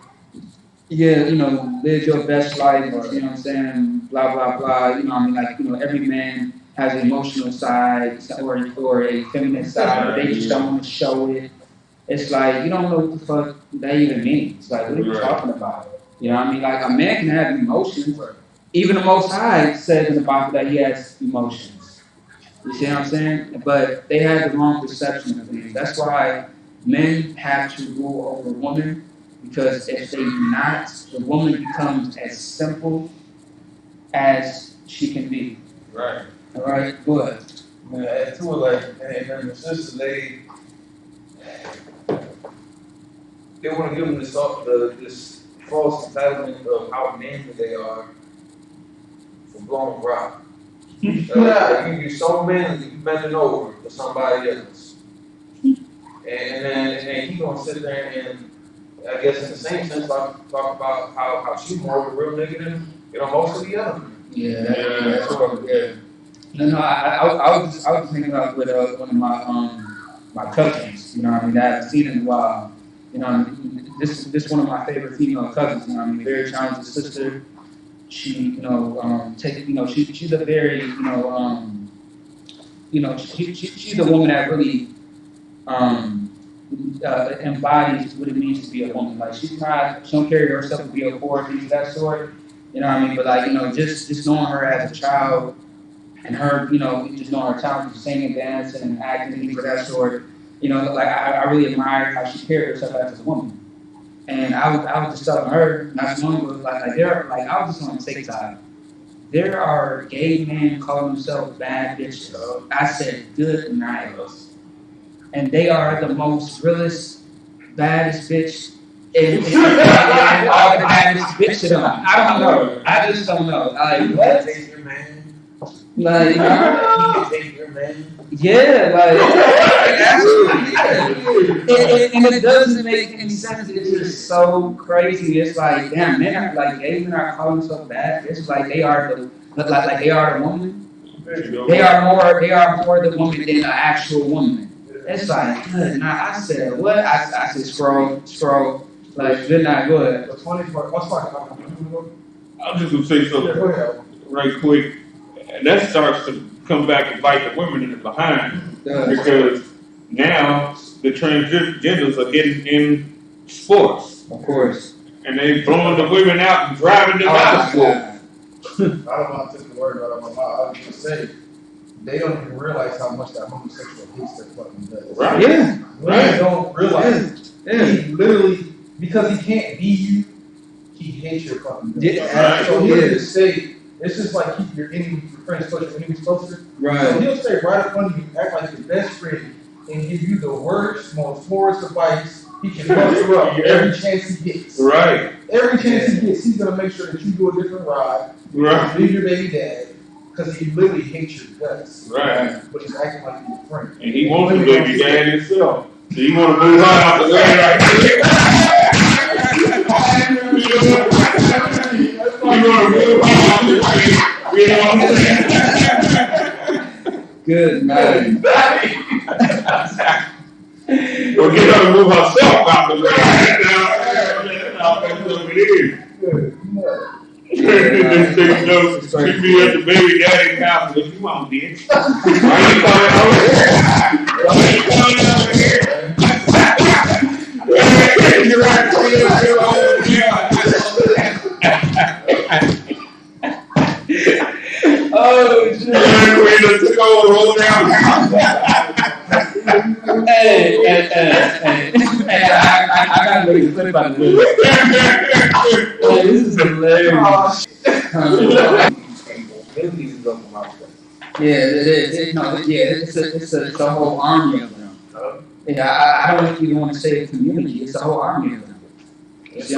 live your best life, or, you know what I'm saying, blah, blah, blah. Every man has an emotional side or a feminine side, but they just don't want to show it. It's like, you don't know what the fuck that even means. Like, what are you talking about? You know what I mean? Like, a man can have emotions. Even the Most High says in the Bible that he has emotions. You see what I'm saying? But they have the wrong perception of things. That's why men have to rule over women, because if they do not, the woman becomes as simple as she can be. Right. All right? Go ahead. And too, like, and then the sisters, they want to give them this false entitlement of how manly they are for blowing rock. You're so manly, you bending over for somebody else. And then he gonna sit there and, I guess in the same sense, talk about how she's more of a real nigga than most of the other men. Yeah. No, I was just thinking about with one of my cousins. You know what I mean? That I haven't seen in a while. You know, this one of my favorite female cousins. You know what I mean? Very talented sister. She, she's a very, she's a woman that really embodies what it means to be a woman. Like, she don't carry herself to be a whore, things of that sort. You know what I mean? But like, just knowing her as a child, and her, just knowing her talent for singing, dancing, and acting, things of that sort. Like, I really admire how she carried herself as a woman. And I was just telling her, not too long ago, I was just on TikTok. There are gay men calling themselves bad bitches. I said, good night. And they are the most realest, baddest bitch and all the baddest bitch to them. I don't know. I just don't know. Like, what? Take your man. Like, He can take your man. yeah, like, and it doesn't make any sense. It's just so crazy. It's like, damn, men are like, gay men are calling themselves bad. It's like they are the woman. They are more the woman than the actual woman. It's like, good night. I said, what? I said, scroll. Like, good night, go ahead. The funny part, what's funny? I'm just gonna say something right quick, and that starts to come back and bite the women in the behind, because now the transgenders are getting in sports, of course, and they blowing the women out and driving them out of sports. I don't want to take the word out of my mouth. I was just saying, they don't even realize how much that homosexual hates their fucking guts. Right. Yeah. They don't realize. Yeah. He literally, because he can't be you, he hates your fucking guts. Yeah. So he'll just say, it's just like keep your friends closer, your enemies closer. Right. So he'll stay right up under you, act like your best friend, and give you the worst, most worst advice. He can mess you up every chance he gets. Right. Every chance he gets, he's gonna make sure that you do a different ride. Right. Leave your baby dad, because he literally hates your guts. Right. But he's acting like your friend. And he wants to baby dad himself. So you want to move on out the way right here. You know what I'm saying? Good night. We'll get her to move herself out the way. That's what it is. This thing goes, she be at the baby daddy's house. What you want, bitch? Why you coming over here? Why you coming over here? You're right. Oh, shit. Queen took over the whole down. Hey, I gotta make a clip out of this. Hey, this is hilarious. Yeah, it is. It's a whole army of them. Yeah, I don't even want to say a community. It's a whole army of them. Yeah.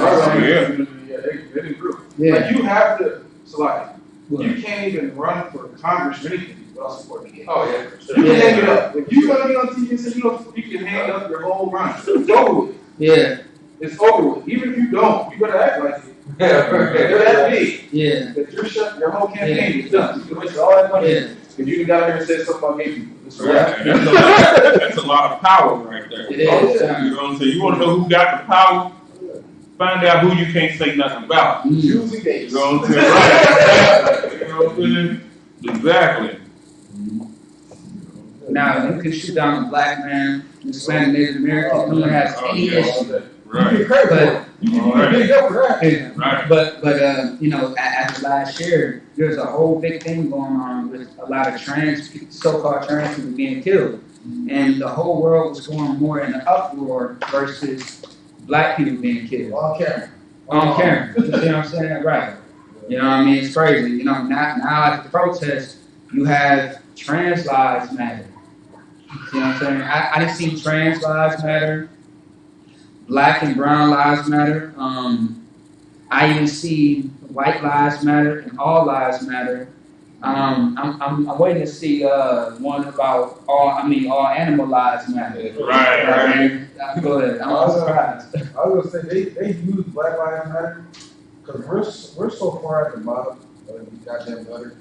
Like you have to, so like, you can't even run for Congress or anything without supporting the game. Oh yeah, for sure. You can hang it up. If you're gonna be on TV and say you can hang up your whole run. It's over with. Yeah. It's over with. Even if you don't, you better act like it. Yeah, They're that big. Yeah. That your whole campaign is done. You can waste all that money. Yeah. If you got here and said something about gay people. Right. That's a lot of power right there. It is. You know what I'm saying? You want to know who got the power? Find out who you can't say nothing about. Using gays. You know what I'm saying? Right. You know what I'm saying? Exactly. Now, you can shoot down a black man, Hispanic, Native American, no one has any issue. Right. But, Right. But you know, as last year, there's a whole big thing going on with a lot of so-called trans people being killed. And the whole world was going more in an uproar versus black people being killed. On camera. On camera. You see what I'm saying? Right. You know what I mean? It's crazy. You know, now at the protest, you have trans lives matter. You see what I'm saying? I didn't see trans lives matter. Black and brown lives matter. I even see white lives matter and all lives matter. I'm waiting to see one about all animal lives matter. Right. Go ahead. I'm surprised. I was gonna say they use Black Lives Matter because we're so far at the bottom of the goddamn gutter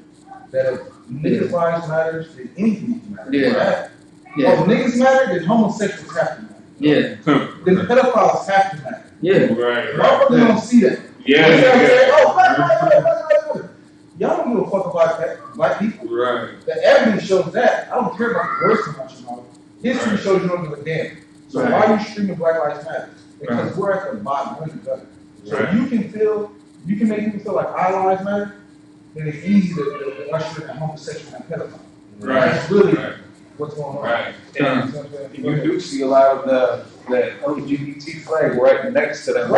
that if niggas lives matters, then anything matters. Yeah. Yeah. Oh, niggas matter, then homosexuals have to matter. Yeah. Then pedophiles have to matter. Yeah. Right. Motherfuckers don't see that. Yeah. You know what I'm saying? Oh, black. Y'all don't give a fuck about black people. Right. The evidence shows that. I don't care about the words come out your mouth. History shows you don't give a damn. So why are you screaming Black Lives Matter? Because we're at the bottom, we're in the gutter. So you can make people feel like our lives matter, then it's easy to usher in a homosexual and pedophile. Right. That's really what's going on. Right. And you do see a lot of that LGBT flag right next to them.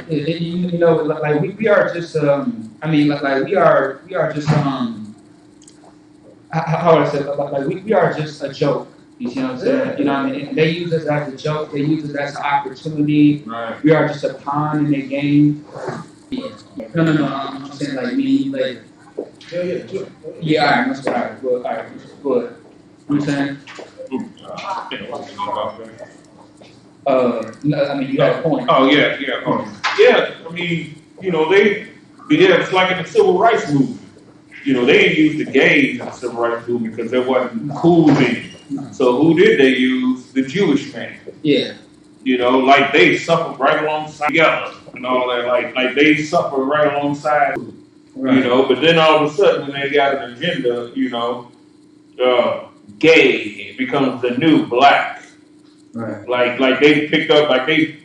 You know, like we are just we are just how would I say, like we are just a joke. You see what I'm saying? You know what I mean? And they use us as a joke. They use us as an opportunity. Right. We are just a pawn in their game. No. I'm saying like me later. Yeah, all right. That's all right. Well, all right. Go ahead. You know what I'm saying? No, I mean, you got a point. Oh, yeah. Yeah, I mean, you know, it's like in the civil rights movement. You know, they didn't use the gays in the civil rights movement because there wasn't cool then. So who did they use? The Jewish man. Yeah. You know, like they suffered right alongside together and all that. Like they suffered right alongside, right. You know, but then all of a sudden when they got an agenda, you know, gay becomes the new black. Right. Like they picked up, like they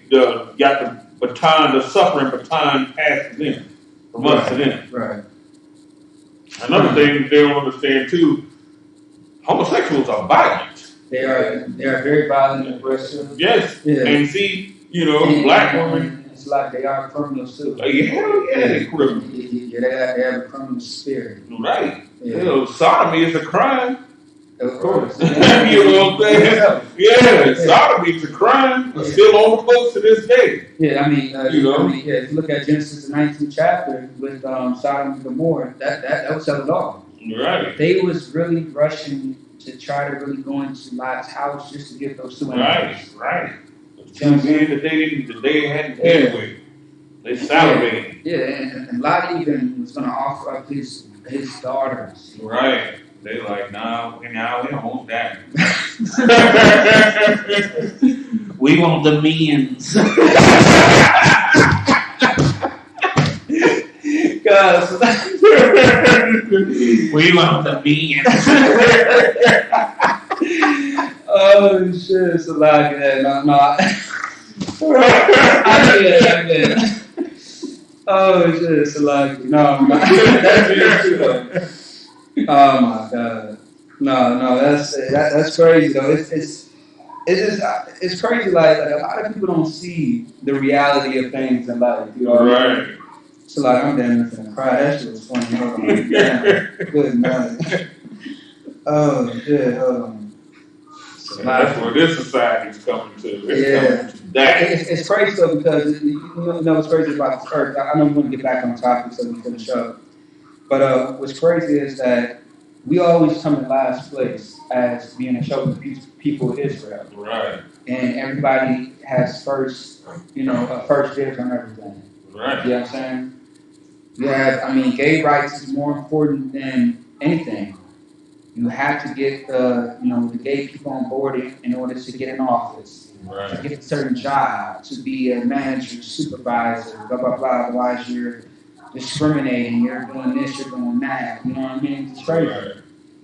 got the baton, the suffering baton passed to them, from us to them. Right. Another thing they don't understand too, homosexuals are violent. They are very violent and aggressive. Yes. Yeah. And see, you know, black women. It's like they are criminals too. Yeah, they're criminals. Yeah, they have a criminal spirit. Right. Yeah. You know, sodomy is a crime. Of course. You know what I'm saying? Yeah, sodomy is a crime. It's still on the books to this day. Yeah, I mean, you know, if you look at Genesis, the 19th chapter with Sodom and Gomorrah, that would tell it all. Right. They was really rushing to try to really go into Lot's house just to get those two animals. Right. Two men that they hadn't anyway. They salivate. Yeah, and Lot even was going to offer up his daughters. Right. They like, nah, we don't want that. We want the millions. Cause we want the millions. Oh shit, it's a lot of that. No. I get it. Oh shit, it's a lot. No. Oh my god. No, that's crazy though. It's crazy. Like a lot of people don't see the reality of things in life. You know, right? So like I'm damn near finna cry. That shit was funny. Hold on. Damn. Good night. Oh shit. Hold on. That's where this society is coming to. It's crazy though because you know what's crazy about this earth. I know we want to get back on topic so we finish up. But what's crazy is that we always come in last place as being a chosen people of Israel. Right. And everybody has first dibs on everything. Right. You know what I'm saying? Yeah, gay rights is more important than anything. You have to get the gay people on board in order to get in office, right. to get a certain job, to be a manager, supervisor, blah, blah, blah. Otherwise, you're discriminating, you're doing this, you're doing that. You know what I mean? It's crazy. Right.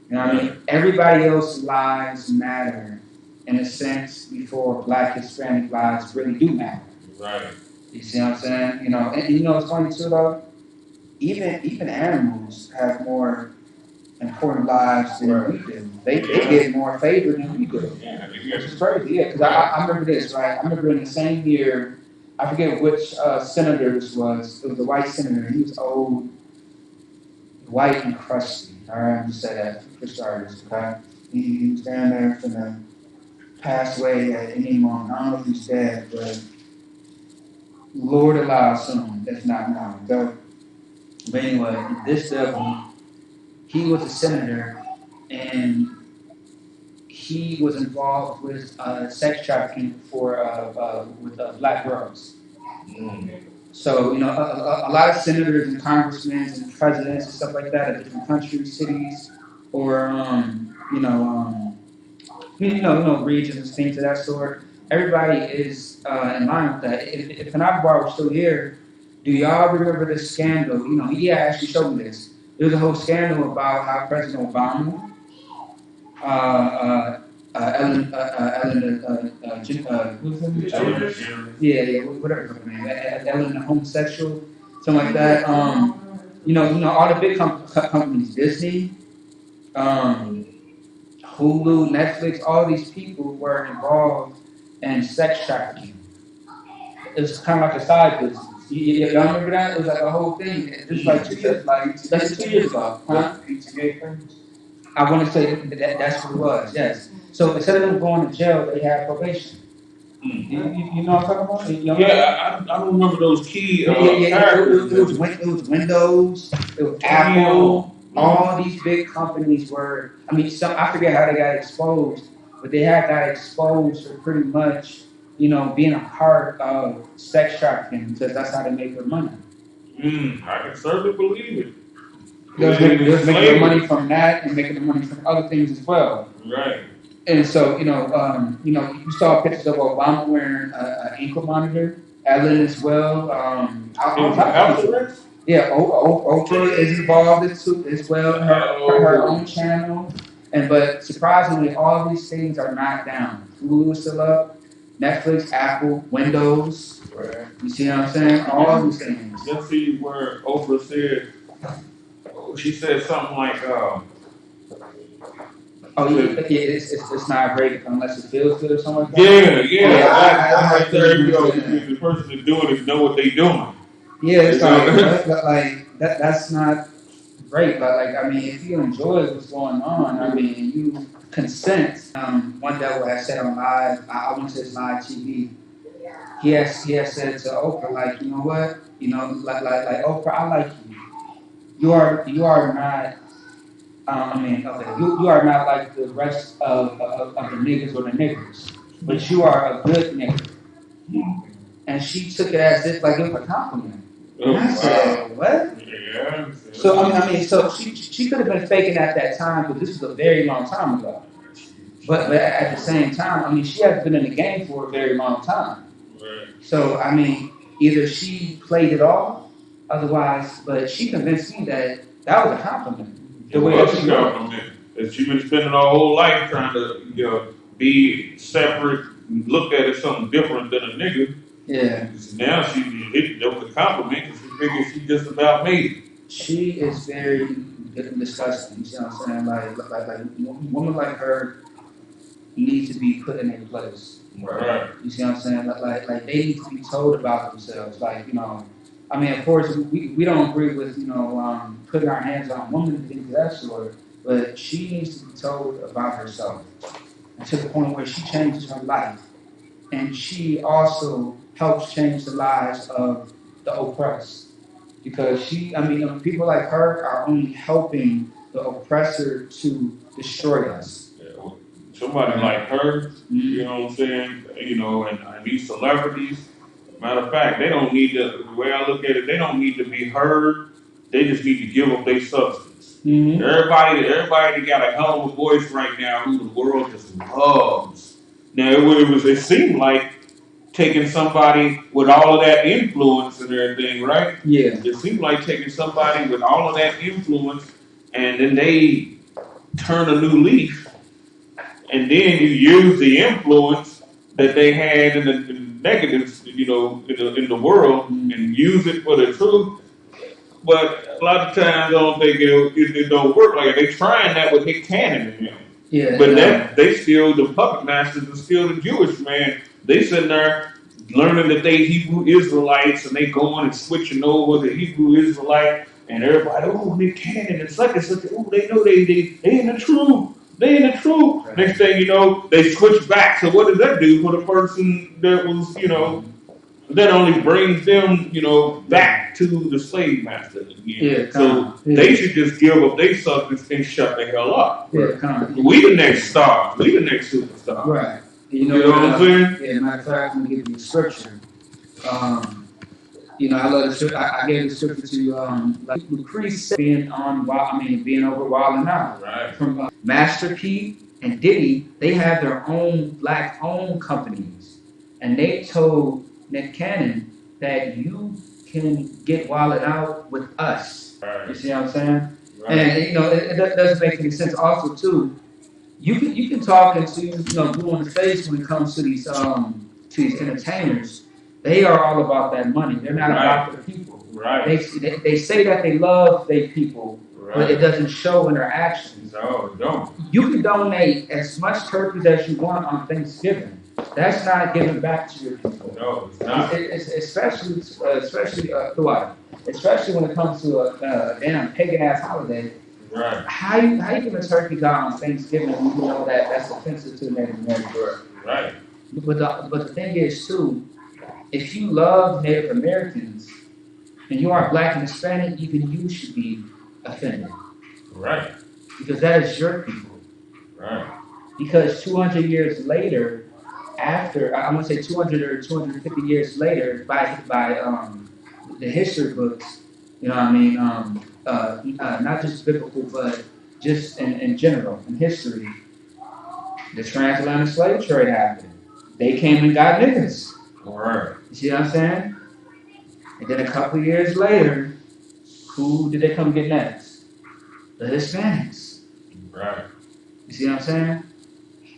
You know what I mean? Everybody else's lives matter in a sense before Black, Hispanic lives really do matter. Right. You see what I'm saying? You know, and it's funny too though. Even animals have more important lives than we do. They get more favor than we do. Yeah, Which is crazy. Yeah, because I remember this, right? I remember in the same year, I forget which senator this was. It was a white senator. He was old, white and crusty. All right, I'm just say that for starters. Okay, he was down there finna pass away at any moment. I don't know if he's dead, but Lord allow soon, if not now. But anyway, this devil, he was a senator, and he was involved with sex trafficking with black girls. So, a lot of senators and congressmen and presidents and stuff like that of different countries, cities, or regions, things of that sort. Everybody is in line with that. If an Bar was still here, do y'all remember this scandal? He actually showed me this. There was a whole scandal about how President Obama, Ellen, whatever her name, Ellen the homosexual, something like that. All the big companies, Disney, Hulu, Netflix, all these people were involved in sex trafficking. It was kind of like a side business. Y'all remember that? It was like a whole thing. This was like 2 years, that's 2 years ago. Huh? I want to say that's what it was, yes. So instead of them going to jail, they had probation. You know what I'm talking about? Yeah, I don't remember those key It was Windows, it was Apple. All these big companies were, I forget how they got exposed, but they got exposed for pretty much, being a part of sex trafficking because that's how they make their money. I can certainly believe it. They're making their money from that and making their money from other things as well. Right. And so, you saw pictures of Obama wearing an ankle monitor, Ellen as well. Yeah, Oprah is involved as well, her own channel. But surprisingly, all these things are not down. Hulu is still up, Netflix, Apple, Windows. Right. You see what I'm saying? All these things. Let's see where Oprah said. She said something like, it's not great unless it feels good or something like that. Yeah. Right there, the person that's doing it know what they're doing. Yeah, it's like that's not great. But if you enjoy what's going on, you consent. One devil has said on live, I went to his live TV. He has said to Oprah, you know what? Like Oprah, I like you. You are not. You are not like the rest of the niggas or the niggers, but you are a good nigga. and she took it as if like it was a compliment. Oh, And I said, what? Yeah. So I mean, so she could have been faking at that time, but this was a very long time ago. But at the same time, I mean, she has been in the game for a very long time. Right. So I mean, either she played it off, otherwise, but she convinced me that that was a compliment. The way that she compliment. That she's been spending her whole life trying to, be separate, look at it something different than a nigga. Yeah. Now that was a compliment because she figured she just about made it. She is very disgusting. You see what I'm saying? Like women like her need to be put in their place. Right. You see what I'm saying? Like they need to be told about themselves. Like, I mean, of course, we don't agree with, putting our hands on women and things of that sort, but she needs to be told about herself. And to the point where she changes her life. And she also helps change the lives of the oppressed. Because people like her are only helping the oppressor to destroy us. Yeah, well, somebody like her, you know what I'm saying? And these celebrities, matter of fact, they don't need to, the way I look at it, they don't need to be heard. They just need to give up their substance. Mm-hmm. Everybody that got a hell of a voice right now who the world just loves. Now, it seemed like taking somebody with all of that influence and everything, right? Yeah. It seemed like taking somebody with all of that influence and then they turn a new leaf and then you use the influence that they had in the negatives, in the world and use it for the truth. But a lot of times I don't think it don't work like that. They trying that with Nick Cannon and him. Yeah. But they still, the puppet masters are still the Jewish man. They sitting there learning that they Hebrew Israelites and they going and switching over to Hebrew Israelite and everybody, oh, Nick Cannon and such and such. Oh, they know they in the truth. They in the truth. Right. Next thing you know, they switch back. So what does that do for the person that was, that only brings them, back to the slave master again. Yeah, so they should just give up their substance and shut the hell up. Yeah, we the next star. We the next superstar. Right. You know what I'm saying? Yeah, matter of fact, I'm gonna give you the scripture. I love the scripture. I gave the scripture to like Lucretia being over Wildin' Out. Right. From Master P and Diddy, they have their own black-owned companies, and they told Nick Cannon that you can get Wildin' Out with us. Right. You see what I'm saying? Right. And it doesn't make any sense. Also, too, you can talk into blue in the face when it comes to these entertainers. They are all about that money. They're not about the people. Right. They say that they love their people, but it doesn't show in their actions. No, it don't. You can donate as much turkeys as you want on Thanksgiving. That's not giving back to your people. No, it's not. Especially when it comes to a damn pagan ass holiday. Right. How you give a turkey out on Thanksgiving when you know that's offensive to Native Americans? Right. But the thing is too, if you love Native Americans and you are black and Hispanic, even you should be offended. Right. Because that is your people. Right. Because 200 years later, after I'm gonna say 200 or 250 years later, by the history books, not just biblical, but just in general, in history, the transatlantic slave trade happened. They came and got niggas. Right. You see what I'm saying? And then a couple years later, who did they come get next? The Hispanics. Right. You see what I'm saying?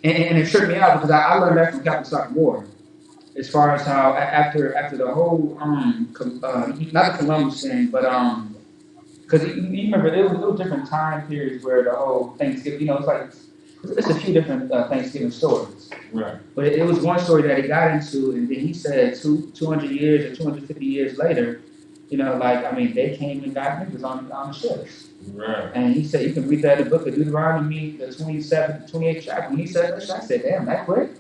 And it tripped me out because I learned that from Captain Stock War. As far as how after the whole not the Columbus thing, but because you remember there was little different time periods where the whole Thanksgiving, it's a few different Thanksgiving stories. Right. But it was one story that he got into, and then he said 200 years or 250 years later, they came and got niggas on the ships. Right. And he said, you can read that in the book of Deuteronomy, the 28th chapter. When he said that, I said, damn, that quick?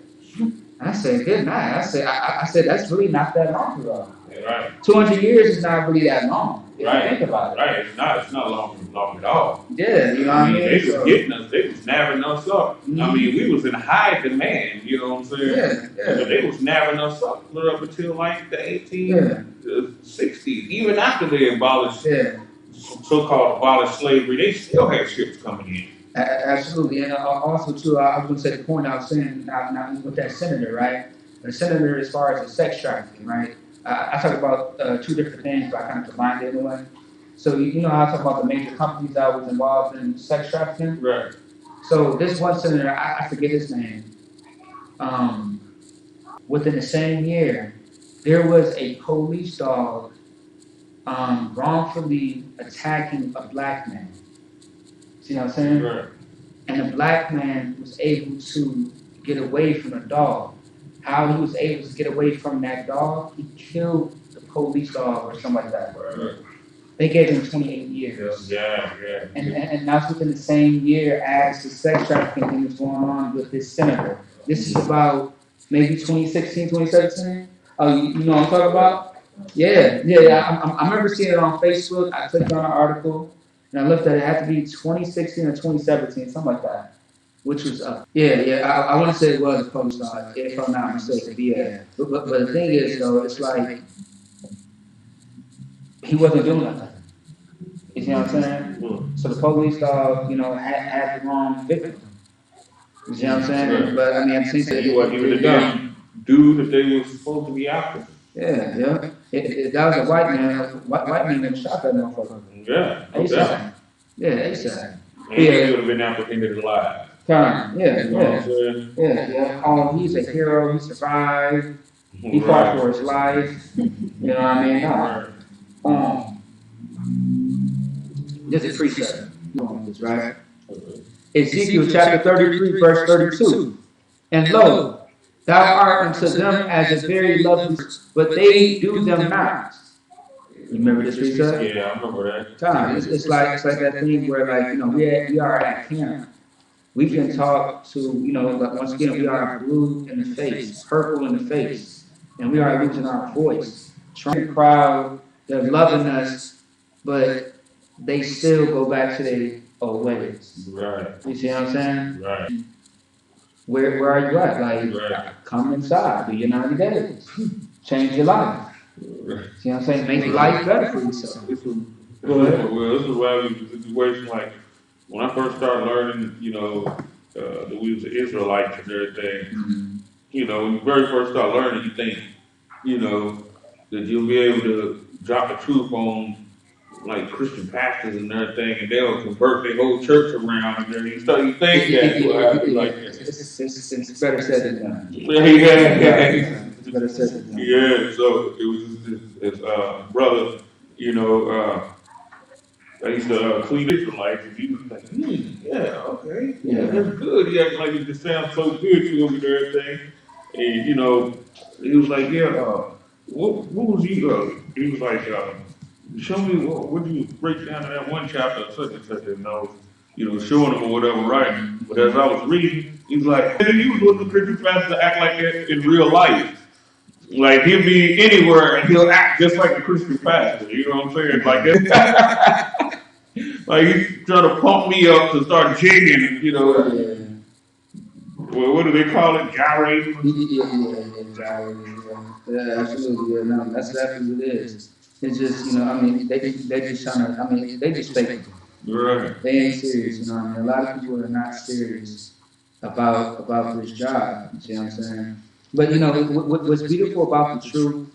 I said, good night. I said, that's really not that long ago. Right. 200 years is not really that long. If right. you think about it. Right. It's not long at all. Yeah, you know what I mean? They was getting us. They was nabbing us up. I mean, we was in high demand, you know what I'm saying? But they was nabbing us up up until like the 1860s. Even after they abolished, so-called abolished slavery, they still had ships coming in. Absolutely, and also too, I was going to say the point I was saying now with that senator, right? The senator, as far as the sex trafficking, right? I talk about two different things, but I kind of combined it in a way. So you know how I talk about the major companies that was involved in sex trafficking, right? So this one senator, I forget his name. Within the same year, there was a police dog wrongfully attacking a black man. See what I'm saying? Right. And the black man was able to get away from the dog. How he was able to get away from that dog, he killed the police dog or something like that. Right. They gave him 28 years. Yeah. And that's within the same year as the sex trafficking thing was going on with this senator. This is about maybe 2016, 2017. Oh, you know what I'm talking about? Yeah. I remember seeing it on Facebook. I clicked on an article and I looked at it. It had to be 2016 or 2017, something like that. Which was I want to say it was a police dog, if I'm not mistaken. Yeah. But the thing is, though, it's like he wasn't doing nothing. You see what I'm saying? So the police dog, had the wrong victim. You see what I'm saying? Right. But I mean, I'm saying he wasn't even the damn dude that they were supposed to be after. Yeah. That was a white man that shot that motherfucker. Yeah. A$AP. Yeah, A$AP. And he would have been apprehended alive. Yeah. He's a hero. He survived. He fought for his life. You know what I mean? This is precept. Right? Ezekiel chapter 33, verse 32. And lo, thou art unto them as a very lovely, but they do them not. You remember this precept? Yeah, I remember that. It's like that thing where we are at camp. We can talk to, once again, we are blue in the face, purple in the face, and we are losing our voice. Trying to crowd, they're loving us, but they still go back to their old ways. Right. You see what I'm saying? Right. Where are you at? Like, come inside, do your 90 days. Change your life. Right. See what I'm saying? Make life better for yourself. Go ahead. Well, this is why we was in a situation like when I first started learning, that we was Israelites and everything. Mm-hmm. When you very first start learning, you think, that you'll be able to drop the truth on like Christian pastors and everything, and they'll convert their whole church around and everything. So you think that it's better said than done. It's better said than done. Yeah. So it was this brother, I used to clean Israelites, and he was like, okay, that's good. He acted like it just sounds so good to him and everything. And, he was like, what was you, he was like, show me, what do you break down in that one chapter, such and such, and I was, showing him or whatever, right? But as I was reading, he was like, hey, you was looking Christian pastor to act like that in real life. Like, he'll be anywhere and he'll act just like a Christian pastor, you know what I'm saying? Like that. Like, he's trying to pump me up to start jigging, Well, what do they call it? Gyrating? Gyrating. Yeah, absolutely. Yeah, no, that's exactly what it is. It's just, they just trying to, they just fake it. Right. They ain't serious, A lot of people are not serious about this job, you see what I'm saying? But, what's beautiful about the truth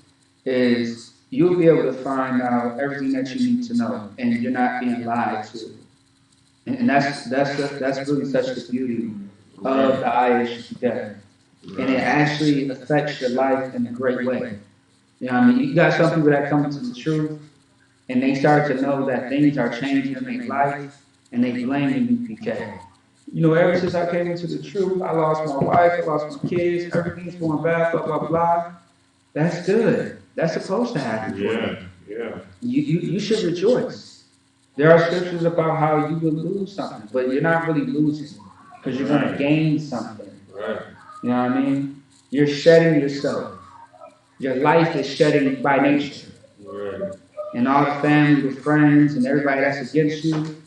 is you'll be able to find out everything that you need to know, and you're not being lied to. And that's really such the beauty of the I.S.U.P.K. And it actually affects your life in a great way. You got some people that come into the truth, and they start to know that things are changing in their life, and they blame the U.P.K. Ever since I came into the truth, I lost my wife, I lost my kids, everything's going bad, blah, blah, blah. That's good. That's supposed to happen. Yeah. You should rejoice. There are scriptures about how you will lose something, but you're not really losing because you're going to gain something. Right. You know what I mean? You're shedding yourself. Your life is shedding by nature. Right. And all the family, the friends, and everybody that's against you,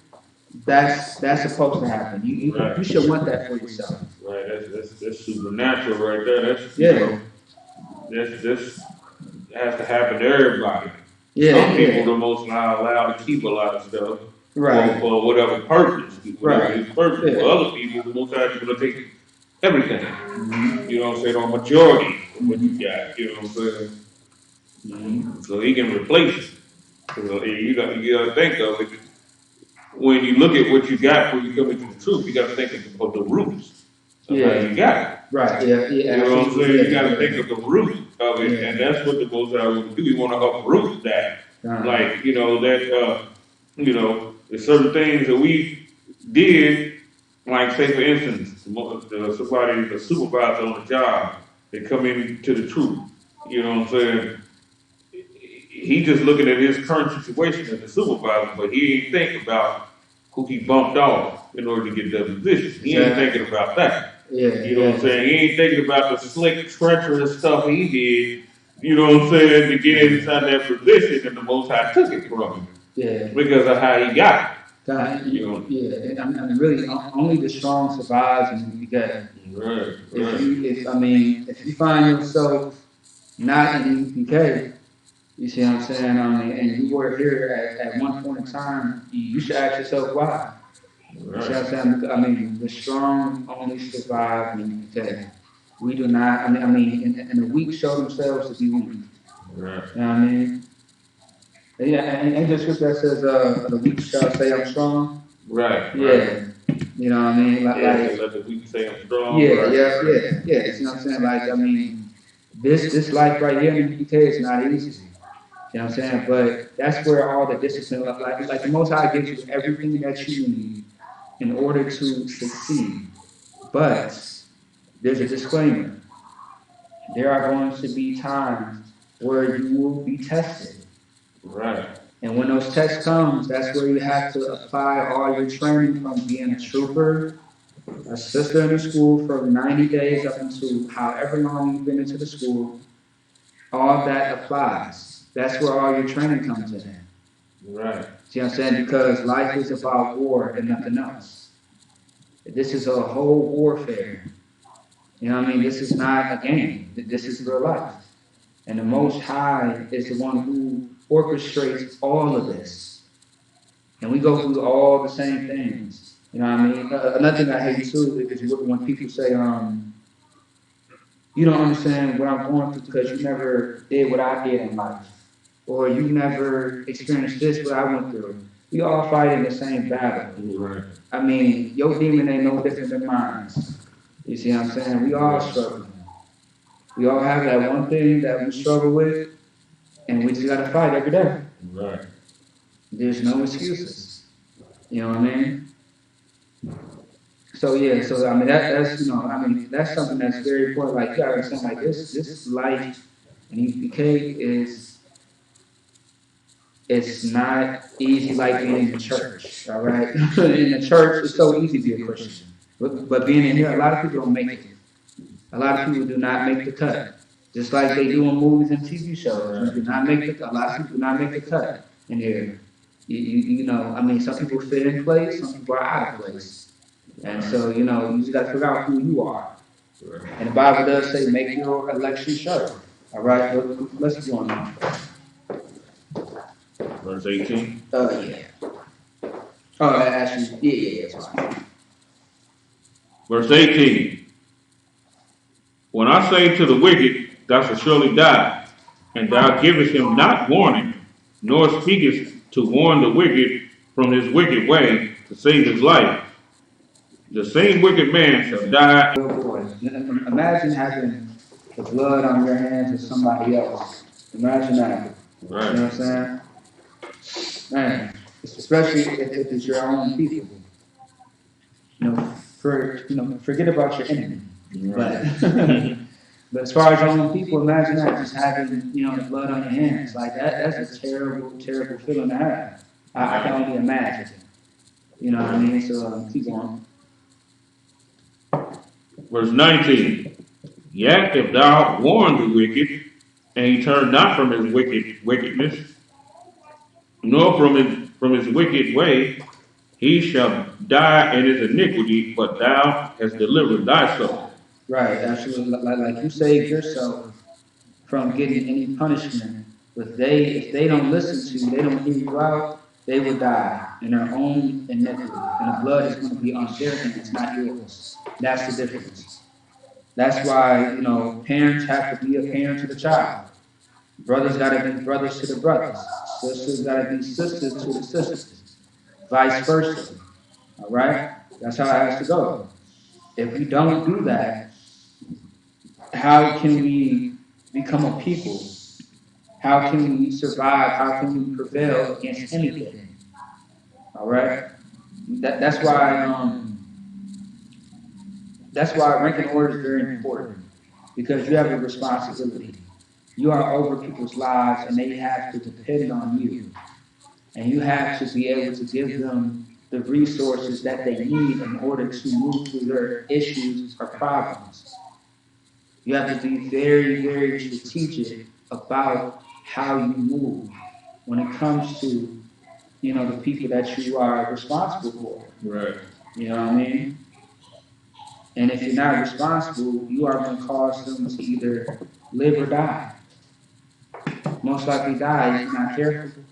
That's supposed to happen. You should want that for yourself. Right. That's supernatural right there. That's this has to happen to everybody. Some people the most not allowed to keep a lot of stuff. Right. For whatever purpose. Whatever his purpose. Yeah. For other people, the most are going to take everything. You know what I'm saying? Or majority of what you got. You know what I'm saying? So he can replace it. So you got to think of it. When you look at what you got when you come into the truth, you got to think of the roots of how you got it. Right. Yeah. You know what I'm saying? You got to think of the root of it, and that's what the Most High will do. You want to uproot that, like there's certain things that we did, like say for instance, somebody, the supervisor on the job, they come into the truth. You know what I'm saying? He just looking at his current situation as a supervisor, but he ain't think about who he bumped off in order to get that position. He ain't thinking about that. You know what I'm saying? He ain't thinking about the slick, treacherous stuff he did, you know what I'm saying, to get inside that position, and the Most High took it from him. Yeah. Because of how he got it. Yeah, and really, only the strong survives in U.P.K. Right. If you find yourself not in U.P.K., you see what I'm saying? And you were here at one point in time, you should ask yourself why. You see what I'm saying? The strong only survive in U.P.K. We do not. And the weak show themselves to be weak. Right. You know what I mean? Yeah, and the scripture that says, the weak shall say I'm strong. Right. Yeah. You know what I mean? Let the weak say I'm strong. Yeah. You see what I'm saying? This life right here in the UK is not easy. You know what I'm saying? But that's where all the discipline, like the Most High gives you everything that you need in order to succeed. But there's a disclaimer. There are going to be times where you will be tested. Right. And when those tests come, that's where you have to apply all your training from being a trooper, a sister in the school for 90 days up until however long you've been into the school. All that applies. That's where all your training comes in. Right. See what I'm saying? Because life is about war and nothing else. This is a whole warfare. You know what I mean? This is not a game. This is real life. And the Most High is the one who orchestrates all of this. And we go through all the same things. You know what I mean? Another thing I hate too is when people say, you don't understand what I'm going through because you never did what I did in life. Or you never experienced this, what I went through. We all fight in the same battle. Right. Your demon ain't no different than mine. You see what I'm saying? We all struggle. We all have that one thing that we struggle with, and we just got to fight every day. Right. There's no excuses. You know what I mean? So that's that's something that's very important. Like, you gotta understand, like this life in U.P.K. it's not easy like being in the church. All right, in the church it's so easy to be a Christian, but being in here, a lot of people don't make it. A lot of people do not make the cut, just like they do in movies and TV shows. A lot of people do not make the cut in here. Some people fit in place, some people are out of place. And so, you just got to figure out who you are. And the Bible does say, make your election sure. All right, let's go on. Verse 18. Yeah. Oh, actually, yeah. Verse 18. When I say to the wicked, thou shalt surely die, and thou givest him not warning, nor speakest to warn the wicked from his wicked way to save his life, the same wicked man shall die. Imagine having the blood on your hands of somebody else. Imagine that. Right. You know what I'm saying? Man, especially if it's your own people. Forget about your enemy. Right. But as far as your own people, imagine that, just having, the blood on your hands. Like that's a terrible, terrible feeling to have. I can only imagine. You know what I mean? So keep going. Verse 19. Yet if thou warn the wicked, and he turn not from his wickedness, nor from his wicked way, he shall die in his iniquity, but thou hast delivered thy soul. Right, absolutely. Like you saved yourself from getting any punishment. If they don't listen to you, they don't hear you out, they will die in their own iniquity. And the blood is going to be on their hands, not yours. That's the difference. That's why, parents have to be a parent to the child. Brothers got to be brothers to the brothers. Sisters got to be sisters to the sisters. Vice versa. All right? That's how it has to go. If we don't do that, how can we become a people? How can we survive? How can we prevail against anything? All right? That's why ranking order is very important, because you have a responsibility. You are over people's lives, and they have to depend on you. And you have to be able to give them the resources that they need in order to move through their issues or problems. You have to be very, very strategic about how you move when it comes to, the people that you are responsible for. Right. You know what I mean? And if you're not responsible, you are going to cause them to either live or die. Most likely die if you're not careful.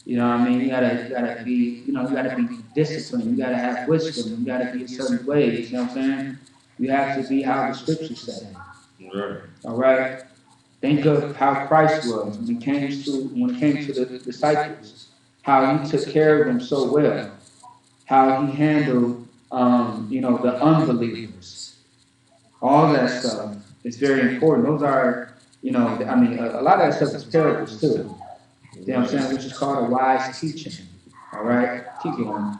You know what I mean? You gotta be, you gotta be disciplined. You gotta have wisdom. You gotta be a certain way. You know what I'm saying? You have to be how the scriptures say. Right. All right. Think of how Christ was when it came to the disciples. How he took care of them so well. How he handled, the unbelievers. All that stuff is very important. Those are, a lot of that stuff is parables too. You know what I'm saying? Which is called a wise teaching. All right? Keep going.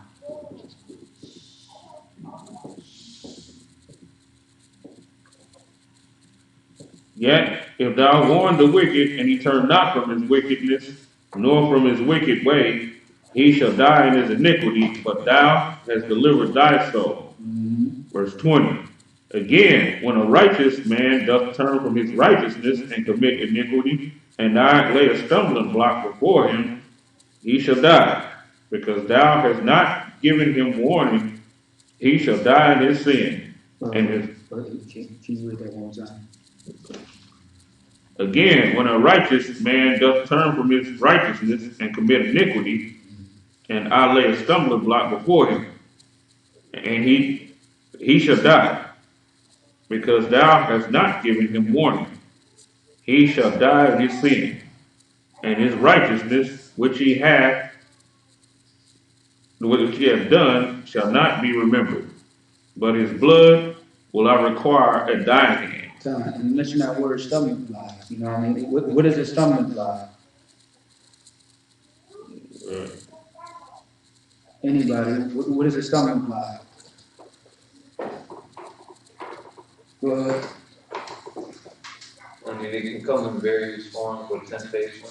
Yet, if thou warn the wicked, and he turn not from his wickedness, nor from his wicked way, he shall die in his iniquity, but thou hast delivered thy soul. Verse 20. Again, when a righteous man doth turn from his righteousness and commit iniquity, and thou lay a stumbling block before him, he shall die, because thou hast not given him warning. He shall die in his sin. And his, can you read that one more time? Again, when a righteous man doth turn from his righteousness and commit iniquity, and I lay a stumbling block before him, and he shall die, because thou hast not given him warning. He shall die in his sin, and his righteousness which he hath done shall not be remembered, but his blood will I require at thine hand. And you mentioned that word stumbling block. You know what I mean? What is a stumbling block? Anybody? What is a stumbling block? Go ahead. I mean, it can come in various forms with temptation.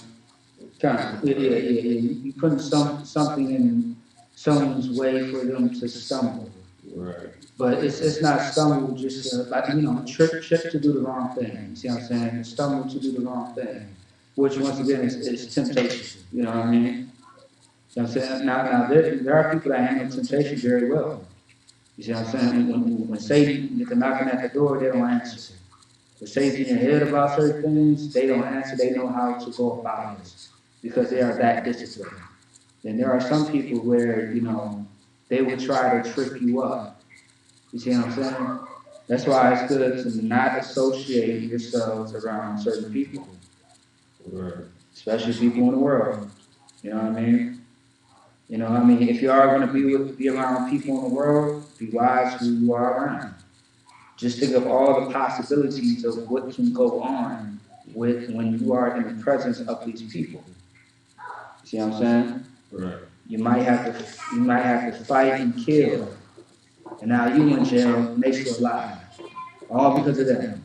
Yeah. You putting something in someone's way for them to stumble. Right. But it's not stumble just trip to do the wrong thing. You see what I'm saying? Stumble to do the wrong thing, which once again is temptation. You know what I mean? You know what I'm saying? Now there are people that handle temptation very well. You see what I'm saying? When Satan gets knocking at the door, they don't answer. When Satan's in your head about certain things, they don't answer. They know how to go about it because they are that disciplined. And there are some people where, they will try to trip you up. You see what I'm saying? That's why it's good to not associate yourselves around certain people. Right. Especially people in the world. You know what I mean? If you are going to be around people in the world, be wise who you are around. Just think of all the possibilities of what can go on when you are in the presence of these people. See what I'm saying? Right. You might have to fight and kill. And now you in jail and they still alive. All because of them.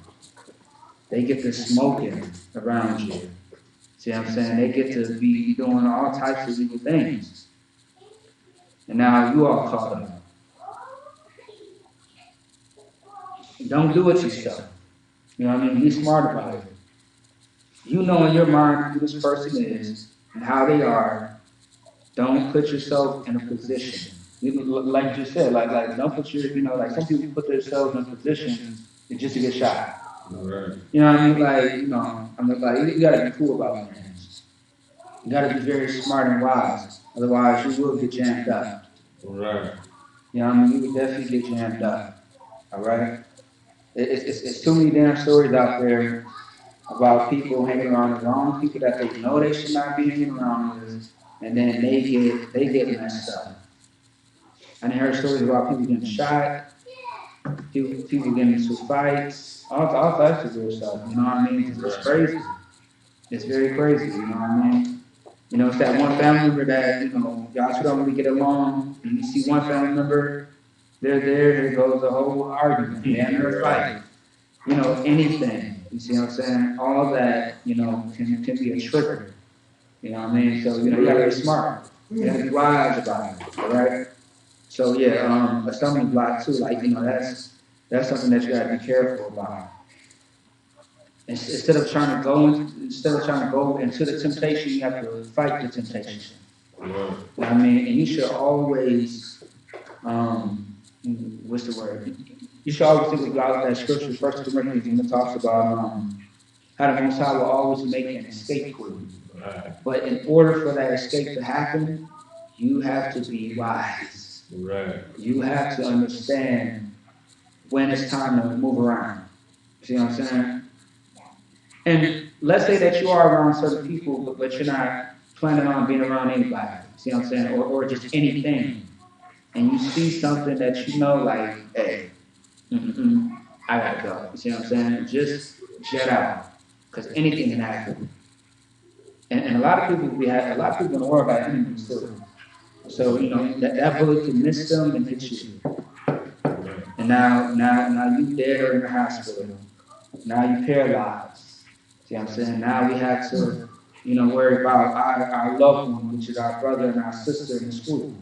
They get to smoking around you. See what I'm saying? They get to be doing all types of evil things. And now you are caught up. Don't do it yourself. You know what I mean? Be smart about it. You know in your mind who this person is and how they are. Don't put yourself in a position Like you just said, like don't put your, like some people put themselves in positions just to get shot. Right. You know what I mean? Like you gotta be cool about things. You gotta be very smart and wise. Otherwise, you will get jammed up. Right. You know what I mean? You would definitely get jammed up. All right? It's too many damn stories out there about people hanging around the wrong people that they know they should not be hanging around with, and then they get messed up. And I heard stories about people getting shot, people getting into fights, all types of weird stuff. You know what I mean? It's crazy. It's very crazy. You know what I mean? It's that one family member that y'all two don't really get along, and you see one family member, they're there, here goes the whole argument, and they're fighting. Anything. You see what I'm saying? All that, can be a trigger. You know what I mean? So, you gotta be smart. You gotta be wise about it. All right? So yeah, a stumbling block too, like, that's something that you gotta be careful about. Instead of trying to go into the temptation, you have to fight the temptation. You know what I mean? And you should always, what's the word? You should always think about that scripture, 1 Corinthians, when it talks about how the Most High will always make an escape for you. But in order for that escape to happen, you have to be wise. Right. You have to understand when it's time to move around. See what I'm saying? And let's say that you are around certain people, but you're not planning on being around anybody. See what I'm saying? Or just anything. And you see something that like, hey, I gotta go. You see what I'm saying? Just jet out. Because anything can happen. And a lot of people in the world got enemies too. So, that bullet can miss them and hit you. And now you dead or in the hospital. Now you paralyzed. See what I'm saying? Now we have to, worry about our loved one, which is our brother and our sister in school.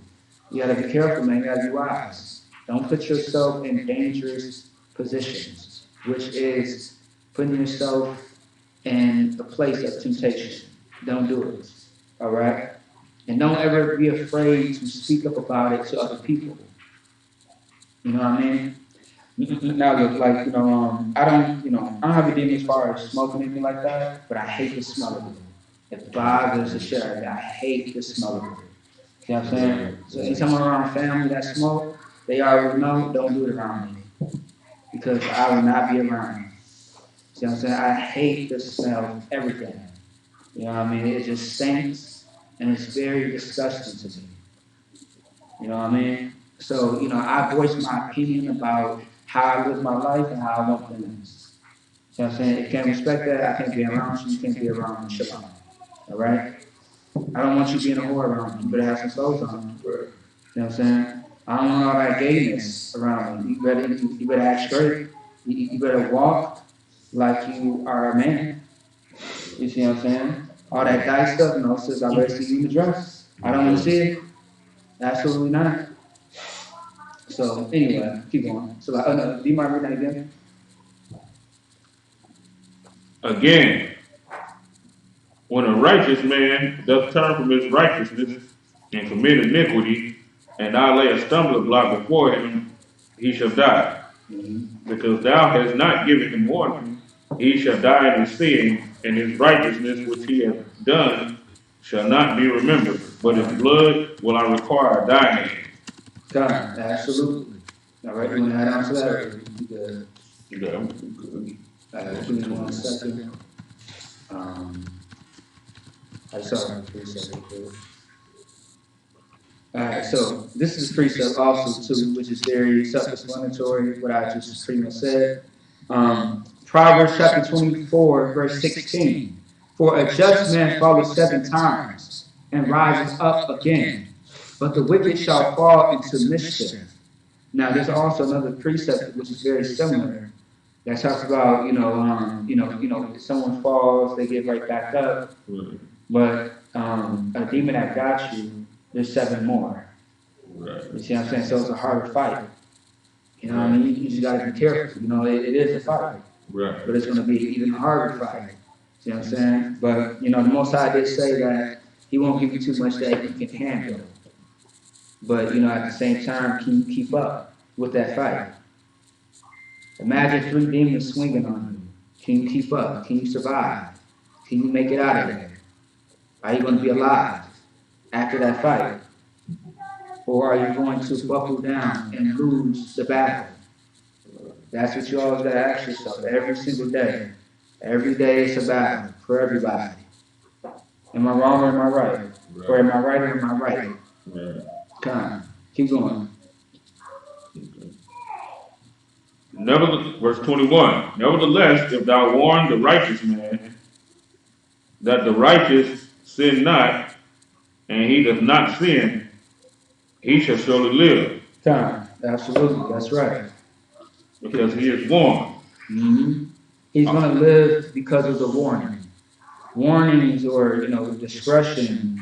You gotta be careful, man. You gotta be wise. Don't put yourself in dangerous positions, which is putting yourself in a place of temptation. Don't do it. All right? And don't ever be afraid to speak up about it to other people. You know what I mean? Now, look, like, I don't have a demon as far as smoking or anything like that, but I hate the smell of it. It bothers the shit out of me. I hate the smell of it. You know what I'm saying? So anytime I'm around family that smoke, they already know, don't do it around me. Because I will not be around you. See what I'm saying? I hate the smell of everything. You know what I mean? It just stinks, and it's very disgusting to me. You know what I mean? So, I voice my opinion about how I live my life and how I want things. You know what I'm saying? You can't respect that. I can't be around you. You can't be around me. SHALAM. All right? I don't want you being a whore around me. You better have some clothes on. You know what I'm saying? I don't want all that gayness around me. You better act straight. You better walk like you are a man. You see what I'm saying? All that guy stuff, no, sis, I better see you in the dress. I don't want to see it. Absolutely not. So, anyway, keep going. So, do you mind reading that again? Again, when a righteous man doth turn from his righteousness and commit iniquity, and I lay a stumbling block before him, he shall die. Because thou hast not given him warning, he shall die in his sin, and his righteousness which he hath done shall not be remembered, but his blood will I require dying. God, absolutely. All right, you want to add on to that? You good? You good. Give me 1 second. I saw it precept. Alright, so this is a precept also too, which is very self-explanatory, what I just pretty much said. Proverbs chapter 24, verse 16. For a just man falleth 7 times and rises up again, but the wicked shall fall into mischief. Now, there's also another precept which is very similar that talks about, if someone falls, they get right back up. But a demon that got you, there's 7 more. You see what I'm saying? So it's a harder fight. You know what I mean? You just got to be careful. It is a fight. But it's going to be an even harder fight. See what I'm saying? But, the Most High did say that He won't give you too much that you can handle. But, you know, at the same time, can you keep up with that fight? Imagine 3 demons swinging on you. Can you keep up? Can you survive? Can you make it out of there? Are you going to be alive after that fight? Or are you going to buckle down and lose the battle? That's what you always got to ask yourself every single day. Every day it's a battle for everybody. Am I wrong or am I right? Or am I right or am I right? Come on. Keep going. Verse 21. Nevertheless, if thou warn the righteous man that the righteous sin not, and he does not sin, he shall surely live. Time. Absolutely. That's right. Because he is warned. Mm-hmm. He's going to live because of the warning. Warnings or, you know, discretion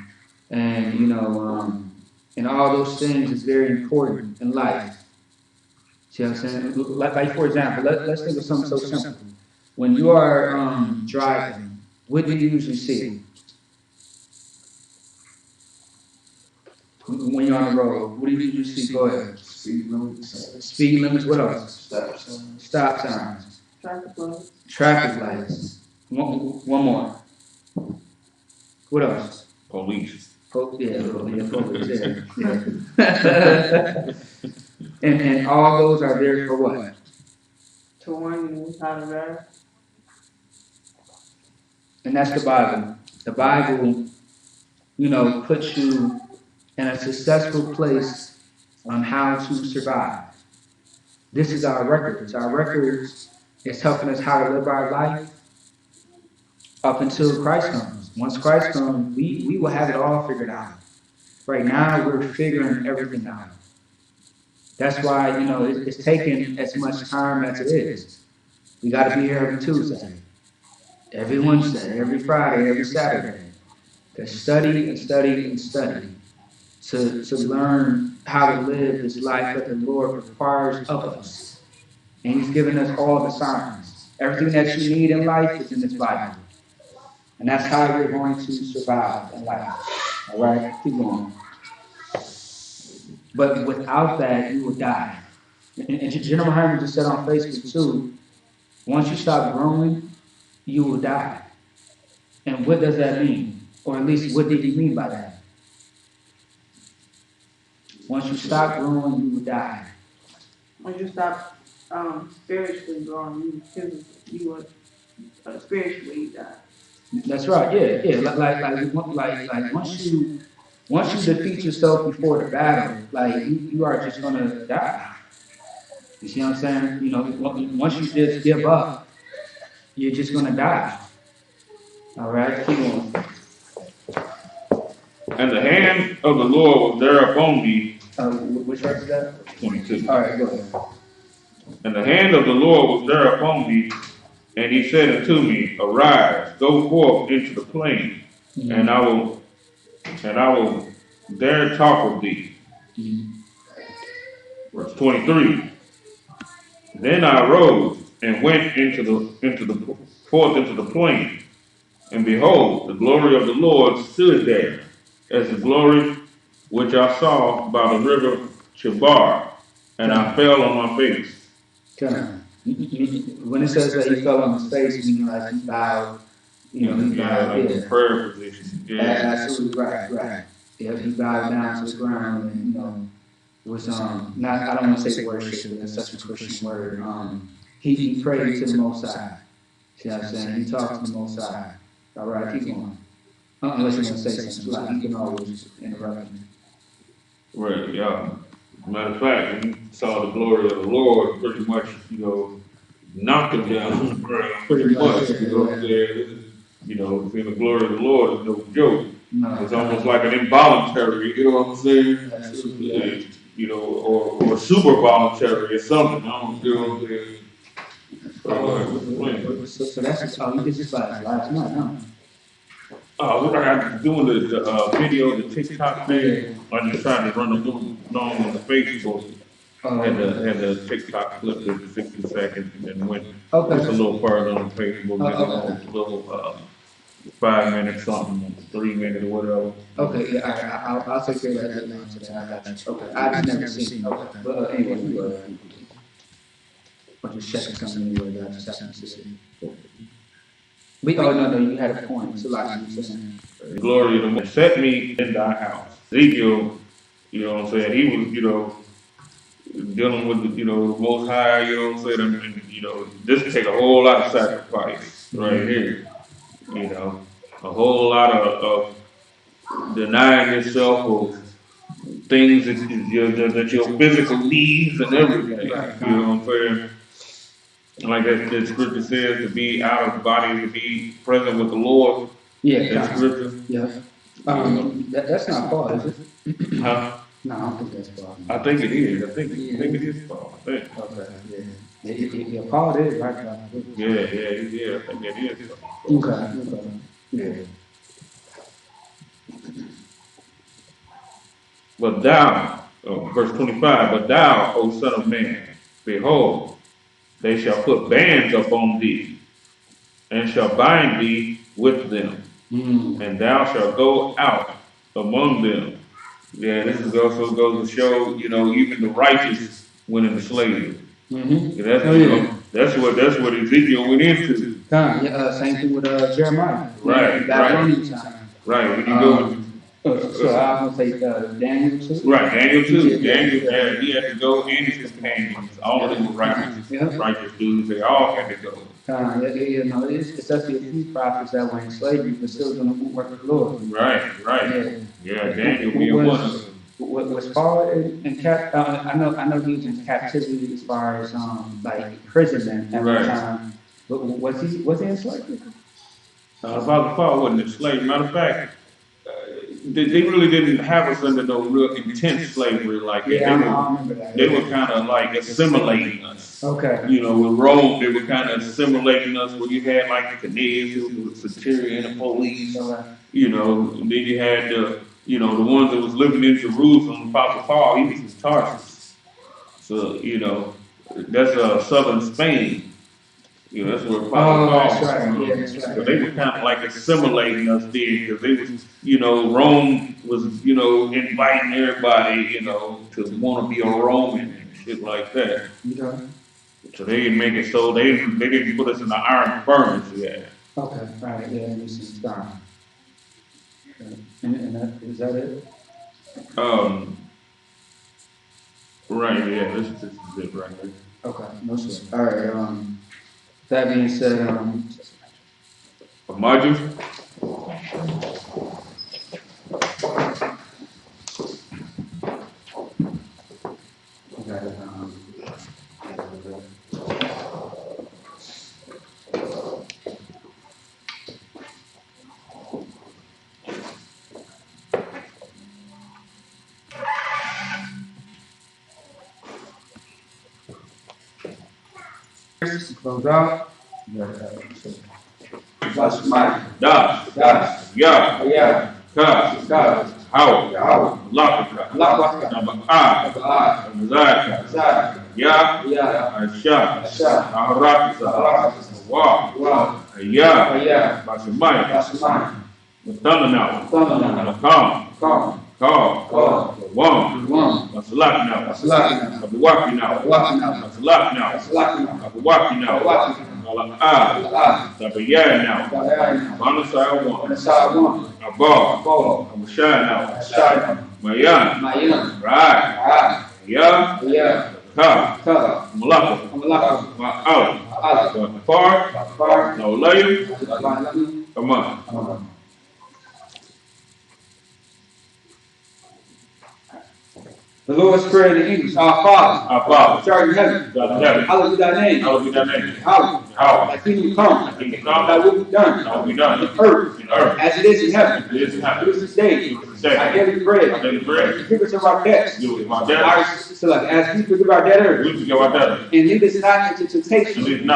and, you know, and all those things is very important in life. See what I'm saying? Like for example, let's think of something so simple. When you are driving, what do you usually see? When you're on the road, what do you usually see? Go ahead. Speed limits. Speed limits. What else? Stop signs. Stop signs. Traffic lights. Traffic lights. One more. What else? Police. Police. Yeah. And all those are there for what? To warn you how to drive. And that's the Bible. The Bible, you know, puts you in a successful place on how to survive. This is our records. Our records is helping us how to live our life up until Christ comes. Once Christ comes, we will have it all figured out. Right now, we're figuring everything out. That's why, you know, it's taking as much time as it is. We got to be here every Tuesday, every Wednesday, every Friday, every Saturday, to study and study and study, to learn how to live this life that the Lord requires of us. And He's given us all the signs. Everything that you need in life is in this Bible. And that's how you're going to survive in life. All right? Keep going. But without that, you will die. And General Herman just said on Facebook too, once you stop growing, you will die. And what does that mean? Or at least, what did he mean by that? Once you stop growing, you will die. When you stop spiritually growing, you would spiritually die. That's right. Yeah. Like once you defeat yourself before the battle, like you are just gonna die. You see what I'm saying? You know, once you just give up, you're just gonna die. All right, keep on. And the hand of the Lord was there upon me. Which verse is that? 22. All right, go ahead. And the hand of the Lord was there upon me, and he said unto me, Arise, go forth into the plain, and I will there talk with thee. Verse 23. Then I arose and went forth into the plain, and behold, the glory of the Lord stood there, as the glory which I saw by the river Chebar, and I fell on my face. When it says that he fell on his face, meaning like he bowed, you know, he bowed. Like in prayer position. Yeah. Absolutely right. Yeah, he bowed down to the ground, and you know, was not. I don't want to say worship, that's such a Christian word. He prayed to the Most High. See what I'm saying? He talked to the Most High. All right, keep going. Unless you want to say something, like you can always interrupt me. Right, yeah. Matter of fact, when you saw the glory of the Lord, pretty much, you know, knocked him down on the ground. Pretty much, you know what I'm saying? You know, seeing the glory of the Lord is no joke. No. It's almost like an involuntary, you know what I'm saying? Absolutely. You know, or super voluntary or something. I don't know what I'm saying. So that's how you did this last night, huh? I'm doing the video, the TikTok thing. I'm just trying to run a little long on the Facebook. I had the TikTok clip in 60 seconds and then went just a little further on the Facebook. 5 minutes something, 3 minutes or whatever. Okay, yeah, I'll take care of that later today. I got you. Okay, I just never seen it. Okay, but anyway, I'm just checking something anyway. That I just happened to see. We no, you had a point. So like you saying, Glory to the set me in thy house. Ezekiel, you know what I'm saying? He was, dealing with the Most High, you know what I'm saying? And this take a whole lot of sacrifice right here. A whole lot of denying yourself of things that your physical needs and everything. You know what I'm saying? Like that scripture says, to be out of body, to be present with the Lord. Yeah, that scripture. Yeah. That's not Paul, is it? Huh? No, I don't think that's Paul. I think it is. I think it is Paul. I think. Okay. Yeah. Paul is right. Yeah. I think it is. Okay. Yeah. But thou, verse 25, but thou, O son of man, behold, they shall put bands upon thee, and shall bind thee with them, and thou shalt go out among them. Yeah, this is also goes to show, even the righteous went into slavery. That's what Ezekiel went into. Same thing with Jeremiah. Right. Right. When you go. So I'm gonna say Daniel too. Right, Daniel too. Daniel, he had to go, and his companions. All of them were righteous dudes. They all had to go. It's actually a few prophets that were in slavery, but still doing the work of the Lord. Right. Yeah, Daniel being one of them. Was Paul in cap? I know he was in captivity as far as like imprisonment at the time. But was he in slavery? Father Paul wasn't in slavery. Matter of fact, they really didn't have us under no real intense slavery like that. They were kind of like assimilating us. Okay. With Rome, they were kind of assimilating us. Where you had like the Canadians, the Centurion, the police. Then you had the ones that was living in Jerusalem. Apostle Paul, he was from Tarsus. So that's southern Spain. That's where Apostle Paul. That's right. Yeah, that's right. So they were kind of like assimilating us then, because they was, Rome was, inviting everybody, to want to be a Roman and shit like that. So they didn't make it so they didn't put us in the iron furnace yet. Okay, right. Yeah, that makes sense. And is that it? Right. Yeah. This is it right here. Okay. No sir. All right. That being said, Modules. close out. Das, ja, ka, how, laka, number I, Zaka, ya, Aisha, Aharakisa, wa, ya, Basimai, Matana now, call, one, Masalak now, Abuwaki now, Masalak now, Abuwaki now, Tabaya now, Manasai one, Abba, Abushai now, Mayan, right, Ya, Ka, Malaka, Out, Far, no layer, come on. The Lord's Prayer in English. Our Father, which art in heaven, hallowed be thy name. Hallowed. Thy kingdom come. Thy will be done. On earth, as it is in heaven. Give us this day our daily bread. Forgive us of our debts. As we forgive our debtors. And lead us not into temptation.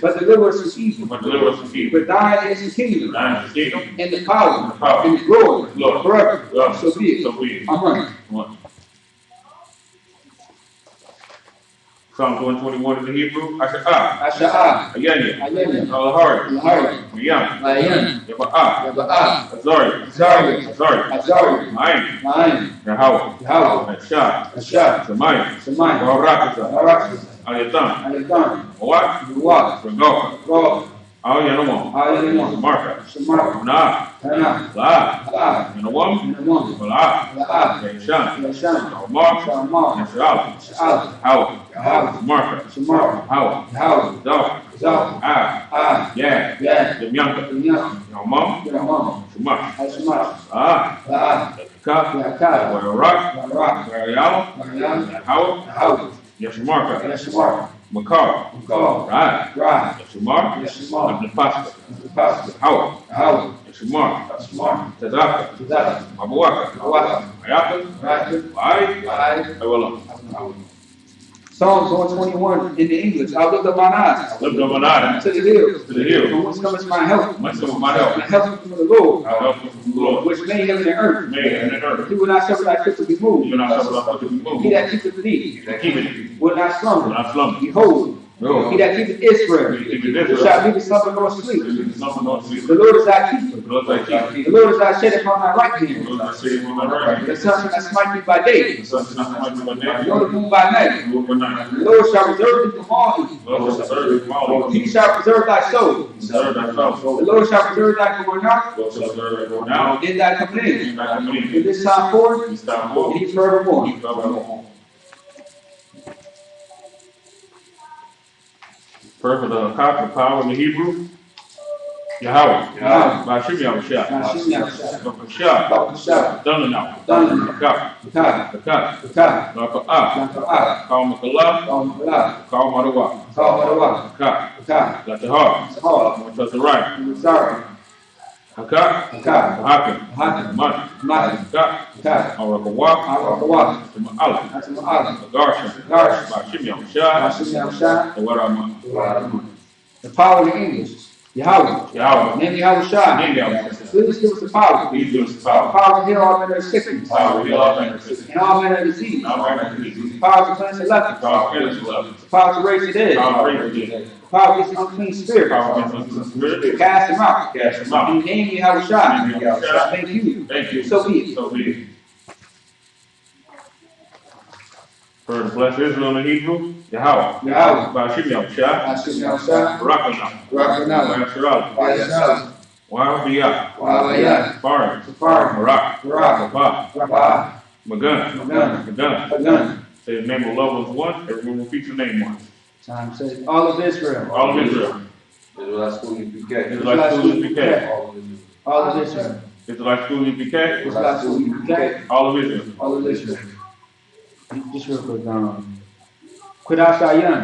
But deliver us from evil. For thine is the kingdom. And the power. And the glory. Forever. So be it. Amen. Psalms 121 in the Hebrew. Asha'ah. Asha'ah. Ayanya. Al-Hari. Mayan, Yaba'a, Azari, Mayan, Yahweh, Ashab, Shemai, Barakata, Ayatan, Mawat, Ragoka, Al-Yanamon, Marka, Hana, La, and a woman, Bala, Yashan, Omar, Nasral, Howard, Marka, Howard, Dog, Yeah, Yamyanka, your mom, Shema, Ka, Rock, Howard, Yashamarka, Makar, Right, Yashamar, and the Pastor, Howard, Yashamar, Tazaka, Mabawaka, Ayaka, Ai, Psalms 121 in the English. I lift up mine eyes. Lift up mine eyes to the hills. To the hills. From whence cometh my help? Whence cometh my help? My help comes from the Lord. My help comes from the Lord. Which made heaven and earth. Made heaven and earth. He will not suffer thy foot to be moved. He will not suffer thy foot to be moved. He that keepeth thee. Keepeth Will not slumber. Will not slumber. Behold. No. He that keepeth Israel. Shall neither slumber nor sleep. The Lord is thy keeper. The Lord is thy shade upon thy right hand. The sun shall not smite thee by day. Nor the moon by night. The Lord shall preserve thee from all evil. He shall preserve thy soul. The Lord shall preserve thy going out. In thy coming in. In this time forth. And he forevermore. First of the copper power in the Hebrew, Yahweh. Bashim Yahushua. Shah. Dunanau. Kakat. Laka'a. Call Makala. Call Madawa. Kakat. Latahar. To the right. Hakat. Hakim. Kakat. Arakawak. Ma'ala. Garsha. Bashim Yahushua. The Warama. The power in the English. Yahweh. Name Yahushua. Please give us the power. Power to heal all manner of sickness. And all manner of disease. Power to cleanse the leper. Power to raise the dead. Power against the unclean spirit. Cast them out. In the name Yahushua. Thank you. So be it. For bless Israel in Hebrew, Yahweh. Bashim Yahushua. Rakana. Wa'abiyah. Barak. Magun. Say the name of love was one, everyone will feature name one. Time says all of Israel. Israelite school I.S.U.P.K. All of Israel. Israelite school I.S.U.P.K. All of Israel. Just real quick, Qudasayan.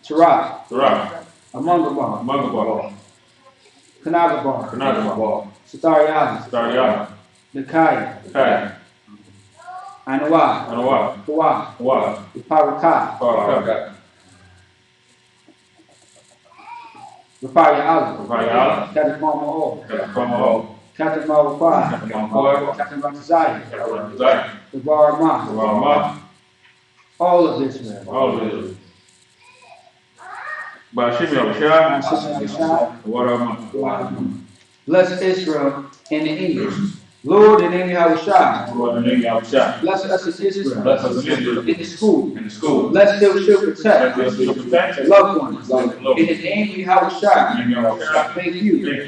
Tarak. Amangabar. Kanagabar. Satariyah. Nikaya. Anawa. Kawa. Iparaka. Rapaya. Captain Mawakwa. Captain Ratazai. The Barama. All of Israel. Bashim Yahushua. Warama. Bless Israel in the English. Lord in the name Yahushua. Bless us in Israel. In the school. Bless them shall protect. Loved ones. In the name Yahushua. Thank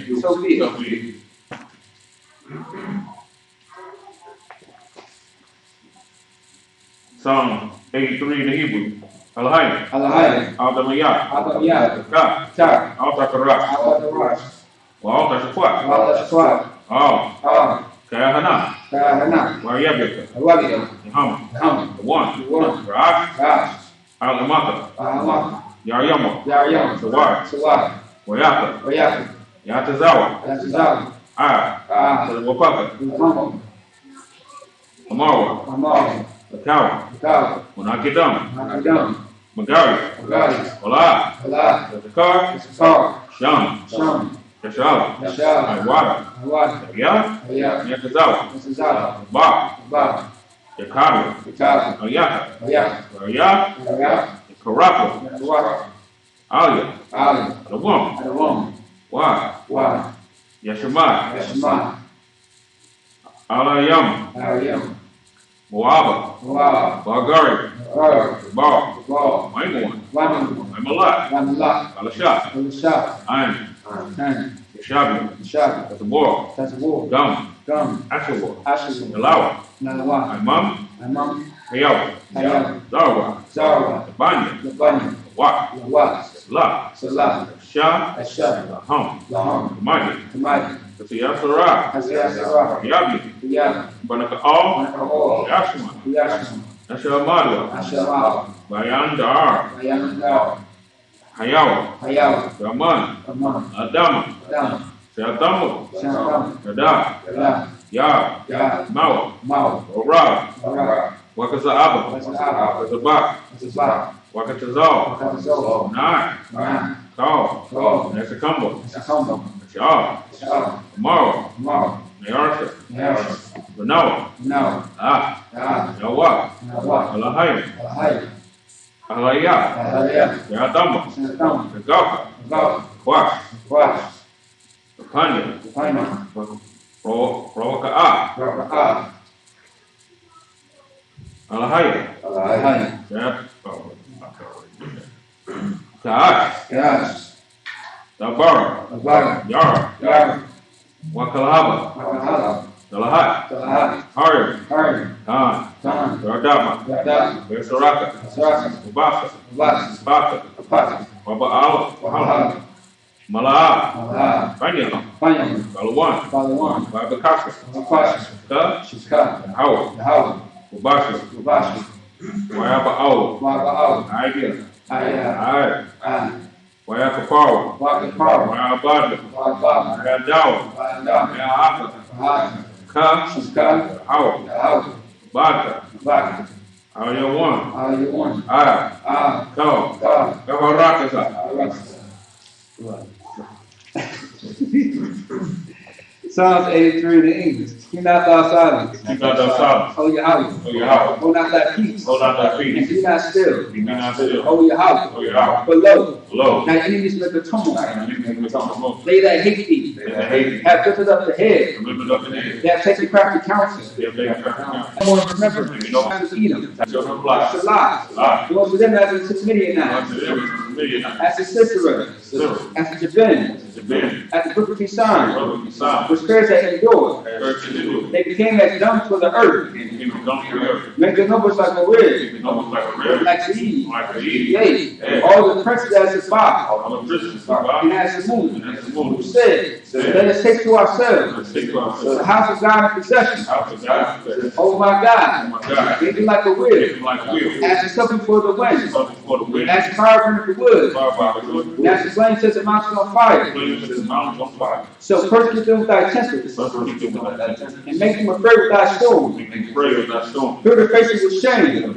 you. So be it. Psalm 83 in the Hebrew. Alahai. Aldamayah. Tar. Altakarak. Altashapwa. Kayahana. Mariabika. Yahama. One. Ra'ash. Alamaka. Yaryama. Sawar. Wayaka. Yatazawa. Wapaka. Amarwa. Lakawa. Munakidam. Magari. Ola. Zakar. Sham. Yashala. Iwada. Yatazawa. Ba. Yakadu. Ayaka. Karaka. Alia, Alia, the woman. the woman. Why? Yashimai, Yashima, Alayam, Alayam, Moaba, Bulgaria, Bar, Ball, Wangwan, Wanamu, Amalat, Wanala, Alashat, Alisha, Ain, Tan, Yashabi, Shabi, Tabor, Tazawar, Gum, Gum, Ashawar, Ashu, Nalawa, Nalawa, Imam, Imam, Hayawa, Hayam, Zarwa, Zara, Banya, Labanya, Wak, Lawat, La, Salah, Shah, Ashab, Laham, Laham, Madi, Tamadi, Yasara, Hazia Sarah, Yabi, Yam, Banaka All, Manakahol, Yashma, Yashma, Ashamadwa, Ashamah, Bayandar, Ayamda, Hayawa, Hayam, Raman, Aman, Adama, Adam, Shatamu, Shankam, Rada, Yam, Ya, Ya, Mawa, Mao, Ora, Ara, Wakazaaba, Wazahaba, Wakazabak, Zabak, Wakatazal, Wakazol, Nai, Nan, Kal, Kol, Nasakumba, Sakomba, Shah, Shah, Tomorrow, Mao, Nayarsha, Yash, Ranawa, No, Ah, Ah, Yawa, Nawa, Alahayim, Ahai, Alaya, Ahaya, Yadamba, Santam, Nagaka, Gau, Kwash, Wash, Panya, Paina, Rawaka, Raka, Alahaya, Ahai, Yat, Kaash, Yash, Dabara, Abara, Yar, Yar, Wakalahaba, Makahala, Dalahat, Talahat, Hari, Hari, Khan, Tan, Radama, Yada, Besaraka, Saraka, Ubasa, Vas, Baka, Apat, Baba Ala, Wahala, Malaa, Malaha, Panya, Panyam, Balawan, Balawan, Babakasa, Wafash, Ka, Shika, Howard, Yahawa, Ubashi, Ubashi, Wayapa Awa, Waba'al, Idea, Ayah, Ai, Wayapa Power, Wakapar, Wayabada, Wabab, Wayadawa, Wanda, Wayahaka, Bahad, Ka, Shika, Howard, Yahawa, Bata, Bak, Ayawan, Ayawan, Ai, Ka, Ka, Kaharakasa, Psalms 83 in English. Keep not thy silence. Keep not thy silence. O Yahweh. O Yahweh. Hold not thy peace. Hold not thy And peace. be not still. Be not still. O Yahweh. O Yahweh. For lo, Lo. thy enemies make a tumult. They They that hate thee hate have lifted up the head. Remember up in there. They have taken crafty counsel. They have taken crafty No one remember You know. to Edom. Children of light. Salah. Light. Go to them as the Midianites. Unto them is a million. As the Sisera. As the Jabin. Been. As the book of Kisan. Brother Beside. Which spirits that endure. Church to do. They became as dung for the earth. He don't hear. Make their numbers like a rib. It's almost like a river. Like the Eve. Like the Eve. Yea, all the princes as a bar. All the Christians. And as the moon. And as the moon. Who said, let us take to ourselves Let's take to the ourselves. house of God in possession. Out to God. Oh my God. Oh my God. Make it like a Make rib. him like a wheel. As the something for the wind. Something for the wind. As the fire burning the wood. Fire by the wood. And as the flame sets the mountain on fire. Flames set the mountains on fire. So persecute them with thy tempest. Let's keep them like that. And make them afraid with thy storm. Make them afraid of that storm. Fill their faces with shame.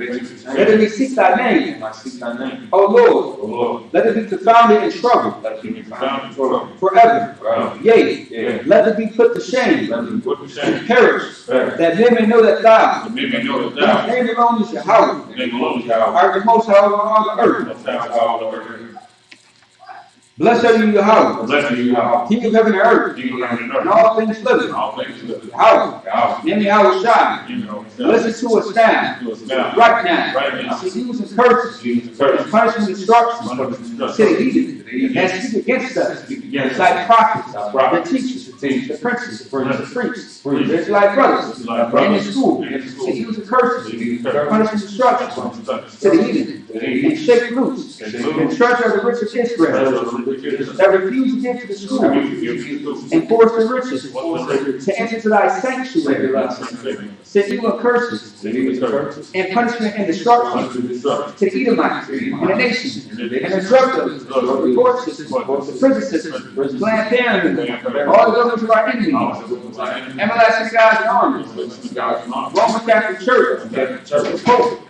Let them seek thy name. I seek thy name. O Lord. O Lord. Let them be confounded in trouble. Let them be found in trouble. Forever. Right. Yea. Yeah. Let them be put to shame. Let them put to shame. Perish. Perish. That men may know that thou, The men may know that thy thou, name alone is Yahweh, the name alone is Yahweh. art the most high on all the earth. That's how all the earth. Blessed are you, Yahweh, Blessed are you, Yahweh. King of heaven and earth, King of heaven and and earth. all things living. All things live. Yahweh, Yahweh. name Yahweh Shai. You know. Listen to us now, To us now. right now. Right now. See, he was in curses, Jesus and Christ. punishment and destruction. Under the To destruction. the heathen, that speak against us, Against like prophets, Like the prophets, teachers, the teachers, the princes, the princes, the priests, priests, the Israelite brothers, Israelite and brothers, in school. and in school. See, he was in curses, Jesus Christ. punishment and destruction. To the heathen, and shake loose, and treasure of the rich of Israel, that refuse to give to the school, and force the riches, to enter to thy sanctuary, send you in curses, and punishment and destruction, to the Edomites, and the nations, and the drug dealers, the court system, the prison system, the Planned Parenthood, all the governments of our enemies, everlasting God's armies, Roman Catholic Church, the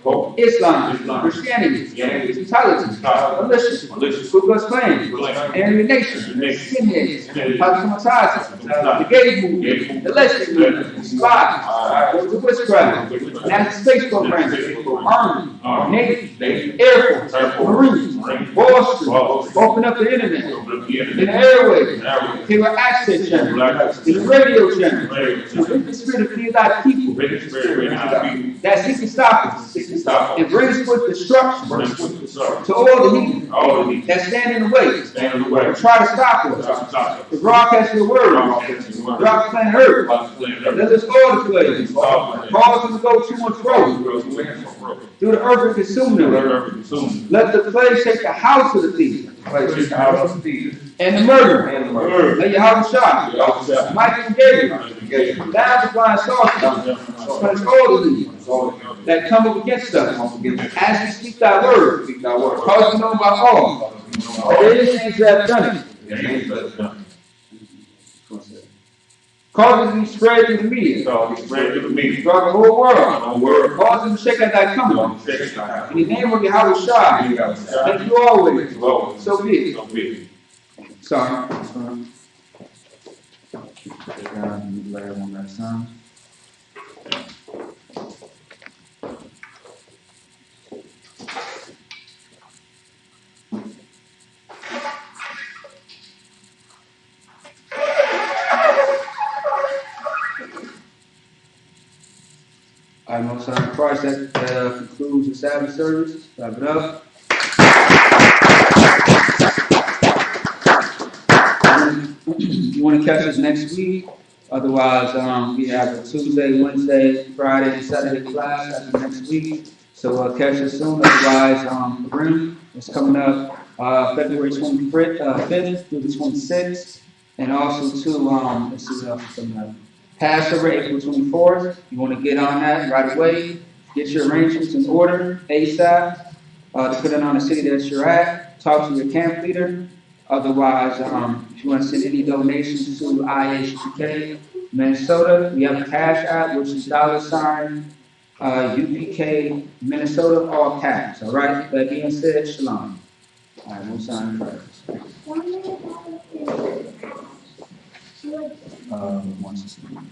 Pope, Islam, Christianity, intelligence, militia, Ku Klux Klan, Aryan Nation, skinheads, cosmetizers, the gay movement, the lesbian movement, spies, the witchcraft, National Space Program, Army, Navy, Air Force, Marines, Wall Street, open up the internet, in the airways, cable access channel, in the radio channel, to bring the spirit of fear thy people, that seek to stop us, and bring forth destruction to all the heathen that stand in the way, and try to stop us, to broadcast your word, throughout the planet Earth. Let us all the plagues cause them to go too much further. Through the earth and consume them. Let the plague take the house of the thief. And the murderer. Let your house shine. Michael Gabriel. Thou the blind sorcerer. Punish all the evil that come up against us. As we speak thy word. Cause to know by all. There is things that have done it. Cause it to be spread through the media. Throughout the whole world. Cause them to shake at thy coming. In the name of Yahweh, thank you always. So be it. Sorry. One last time. All right, Most High Christ, that concludes the Sabbath service. Wrap it up. You want to catch us next week? Otherwise, we have a Tuesday, Wednesday, Friday, and Saturday class after next week. So catch us soon. Otherwise, the room is coming up February 25th through the 26th. And also, too, let's see what else is coming up. Passover, April 24th. You want to get on that right away. Get your arrangements in order ASAP. To put it on the city that you're at. Talk to your camp leader. Otherwise, if you want to send any donations to I.S.U.P.K, Minnesota, we have a cash app, which is $UPK, Minnesota, all caps. All right. That being said, shalom. All right, we'll sign prayers. One second.